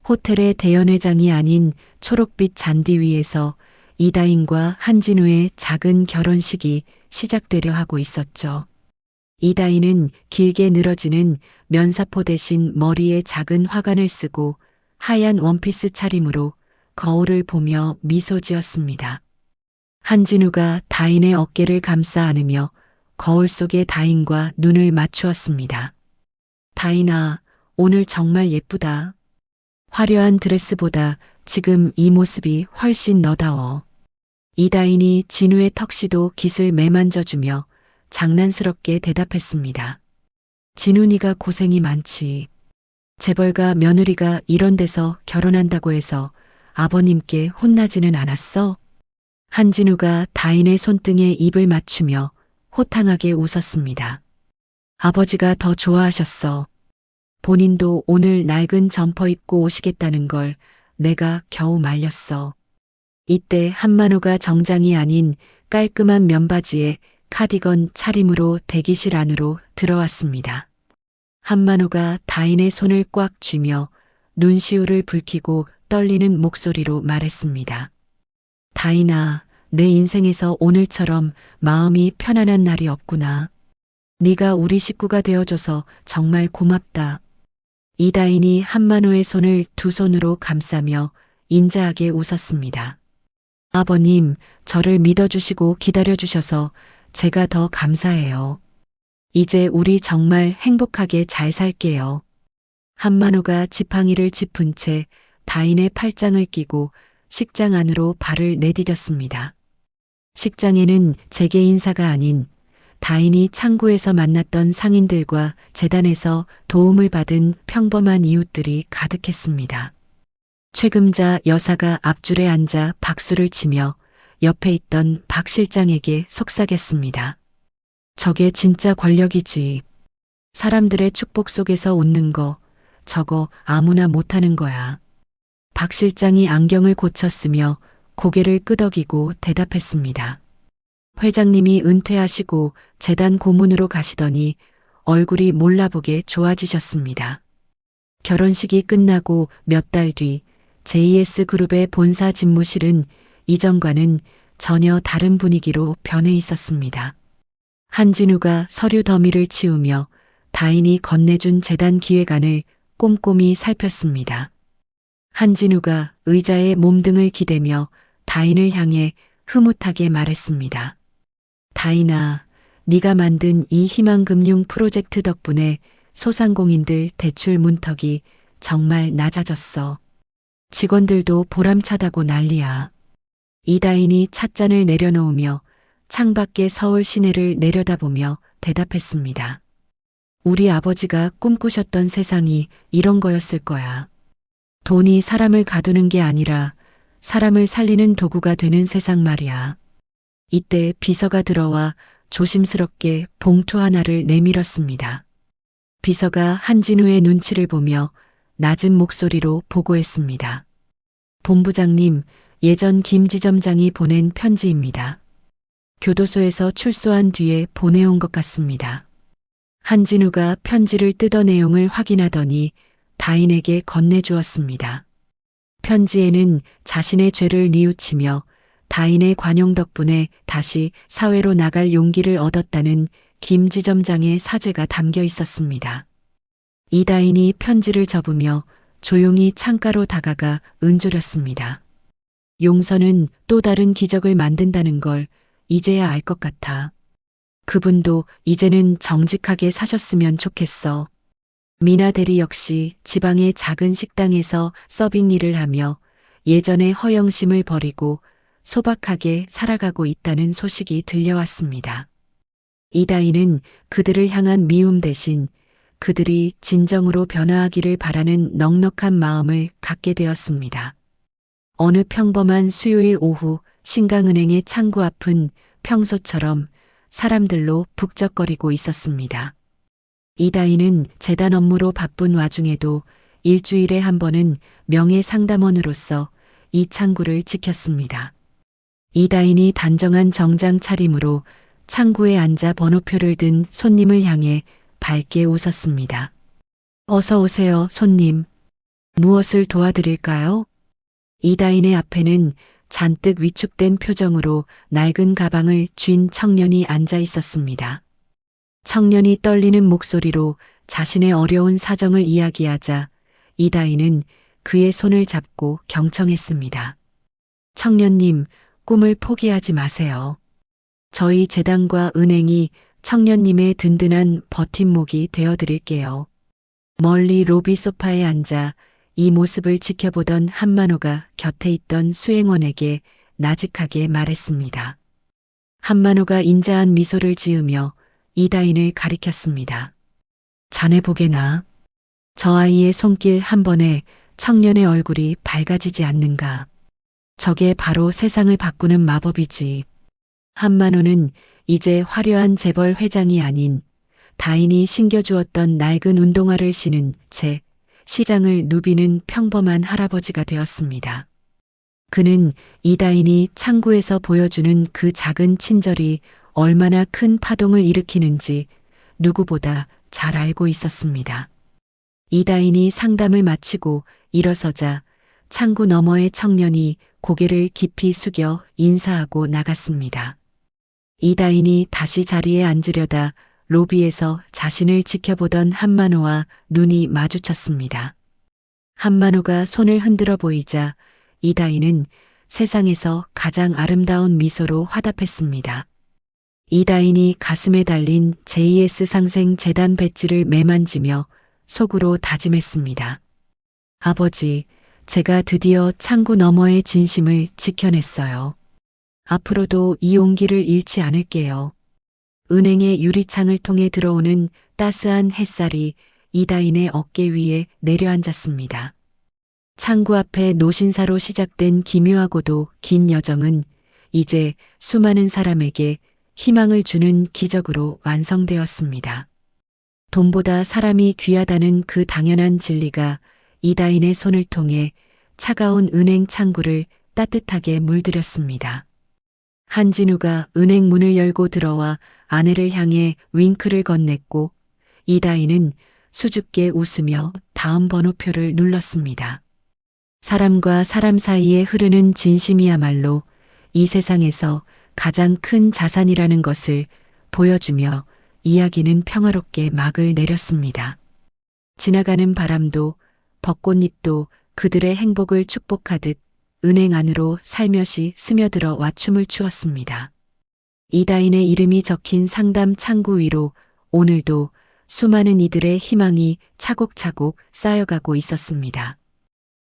[SPEAKER 1] 호텔의 대연회장이 아닌 초록빛 잔디 위에서 이다인과 한진우의 작은 결혼식이 시작되려 하고 있었죠. 이다인은 길게 늘어지는 면사포 대신 머리에 작은 화관을 쓰고 하얀 원피스 차림으로 거울을 보며 미소 지었습니다. 한진우가 다인의 어깨를 감싸 안으며 거울 속의 다인과 눈을 맞추었습니다. 다인아, 오늘 정말 예쁘다. 화려한 드레스보다 지금 이 모습이 훨씬 너다워. 이다인이 진우의 턱시도 깃을 매만져주며 장난스럽게 대답했습니다. 진훈이가 고생이 많지. 재벌가 며느리가 이런 데서 결혼한다고 해서 아버님께 혼나지는 않았어? 한진우가 다인의 손등에 입을 맞추며 호탕하게 웃었습니다. 아버지가 더 좋아하셨어. 본인도 오늘 낡은 점퍼 입고 오시겠다는 걸 내가 겨우 말렸어. 이때 한만호가 정장이 아닌 깔끔한 면바지에 카디건 차림으로 대기실 안으로 들어왔습니다. 한만호가 다인의 손을 꽉 쥐며 눈시울을 붉히고 떨리는 목소리로 말했습니다. 다인아, 내 인생에서 오늘처럼 마음이 편안한 날이 없구나. 네가 우리 식구가 되어줘서 정말 고맙다. 이다인이 한만호의 손을 두 손으로 감싸며 인자하게 웃었습니다. 아버님, 저를 믿어주시고 기다려주셔서 제가 더 감사해요. 이제 우리 정말 행복하게 잘 살게요. 한만호가 지팡이를 짚은 채 다인의 팔짱을 끼고 식장 안으로 발을 내디뎠습니다. 식장에는 재계 인사가 아닌 다인이 창구에서 만났던 상인들과 재단에서 도움을 받은 평범한 이웃들이 가득했습니다. 최금자 여사가 앞줄에 앉아 박수를 치며 옆에 있던 박 실장에게 속삭였습니다. 저게 진짜 권력이지. 사람들의 축복 속에서 웃는 거, 저거 아무나 못하는 거야. 박 실장이 안경을 고쳤으며 고개를 끄덕이고 대답했습니다. 회장님이 은퇴하시고 재단 고문으로 가시더니 얼굴이 몰라보게 좋아지셨습니다. 결혼식이 끝나고 몇 달 뒤 JS그룹의 본사 집무실은 이전과는 전혀 다른 분위기로 변해 있었습니다. 한진우가 서류 더미를 치우며 다인이 건네준 재단 기획안을 꼼꼼히 살폈습니다. 한진우가 의자에 몸등을 기대며 다인을 향해 흐뭇하게 말했습니다. 다인아, 네가 만든 이 희망금융 프로젝트 덕분에 소상공인들 대출 문턱이 정말 낮아졌어. 직원들도 보람차다고 난리야. 이다인이 찻잔을 내려놓으며 창밖의 서울 시내를 내려다보며 대답했습니다. 우리 아버지가 꿈꾸셨던 세상이 이런 거였을 거야. 돈이 사람을 가두는 게 아니라 사람을 살리는 도구가 되는 세상 말이야. 이때 비서가 들어와 조심스럽게 봉투 하나를 내밀었습니다. 비서가 한진우의 눈치를 보며 낮은 목소리로 보고했습니다. 본부장님, 예전 김지점장이 보낸 편지입니다. 교도소에서 출소한 뒤에 보내온 것 같습니다. 한진우가 편지를 뜯어 내용을 확인하더니 다인에게 건네주었습니다. 편지에는 자신의 죄를 뉘우치며 다인의 관용 덕분에 다시 사회로 나갈 용기를 얻었다는 김지점장의 사죄가 담겨 있었습니다. 이다인이 편지를 접으며 조용히 창가로 다가가 은조렸습니다. 용서는 또 다른 기적을 만든다는 걸 이제야 알 것 같아. 그분도 이제는 정직하게 사셨으면 좋겠어. 미나 대리 역시 지방의 작은 식당에서 서빙 일을 하며 예전의 허영심을 버리고 소박하게 살아가고 있다는 소식이 들려왔습니다. 이다희는 그들을 향한 미움 대신 그들이 진정으로 변화하기를 바라는 넉넉한 마음을 갖게 되었습니다. 어느 평범한 수요일 오후 신강은행의 창구 앞은 평소처럼 사람들로 북적거리고 있었습니다. 이다희는 재단 업무로 바쁜 와중에도 일주일에 한 번은 명예상담원으로서 이 창구를 지켰습니다. 이다인이 단정한 정장 차림으로 창구에 앉아 번호표를 든 손님을 향해 밝게 웃었습니다. 어서 오세요, 손님. 무엇을 도와드릴까요? 이다인의 앞에는 잔뜩 위축된 표정으로 낡은 가방을 쥔 청년이 앉아 있었습니다. 청년이 떨리는 목소리로 자신의 어려운 사정을 이야기하자 이다인은 그의 손을 잡고 경청했습니다. 청년님, 꿈을 포기하지 마세요. 저희 재단과 은행이 청년님의 든든한 버팀목이 되어드릴게요. 멀리 로비 소파에 앉아 이 모습을 지켜보던 한만호가 곁에 있던 수행원에게 나직하게 말했습니다. 한만호가 인자한 미소를 지으며 이다인을 가리켰습니다. 자네 보게나. 저 아이의 손길 한 번에 청년의 얼굴이 밝아지지 않는가. 저게 바로 세상을 바꾸는 마법이지. 한만호는 이제 화려한 재벌 회장이 아닌 다인이 신겨주었던 낡은 운동화를 신은 채 시장을 누비는 평범한 할아버지가 되었습니다. 그는 이다인이 창구에서 보여주는 그 작은 친절이 얼마나 큰 파동을 일으키는지 누구보다 잘 알고 있었습니다. 이다인이 상담을 마치고 일어서자 창구 너머의 청년이 고개를 깊이 숙여 인사하고 나갔습니다. 이다인이 다시 자리에 앉으려다 로비에서 자신을 지켜보던 한만호와 눈이 마주쳤습니다. 한만호가 손을 흔들어 보이자 이다인은 세상에서 가장 아름다운 미소로 화답했습니다. 이다인이 가슴에 달린 JS 상생 재단 배지를 매만지며 속으로 다짐했습니다. 아버지, 제가 드디어 창구 너머의 진심을 지켜냈어요. 앞으로도 이 용기를 잃지 않을게요. 은행의 유리창을 통해 들어오는 따스한 햇살이 이다인의 어깨 위에 내려앉았습니다. 창구 앞에 노신사로 시작된 기묘하고도 긴 여정은 이제 수많은 사람에게 희망을 주는 기적으로 완성되었습니다. 돈보다 사람이 귀하다는 그 당연한 진리가 이다인의 손을 통해 차가운 은행 창구를 따뜻하게 물들였습니다. 한진우가 은행 문을 열고 들어와 아내를 향해 윙크를 건넸고 이다인은 수줍게 웃으며 다음 번호표를 눌렀습니다. 사람과 사람 사이에 흐르는 진심이야말로 이 세상에서 가장 큰 자산이라는 것을 보여주며 이야기는 평화롭게 막을 내렸습니다. 지나가는 바람도 벚꽃잎도 그들의 행복을 축복하듯 은행 안으로 살며시 스며들어 와 춤을 추었습니다. 이다인의 이름이 적힌 상담 창구 위로 오늘도 수많은 이들의 희망이 차곡차곡 쌓여가고 있었습니다.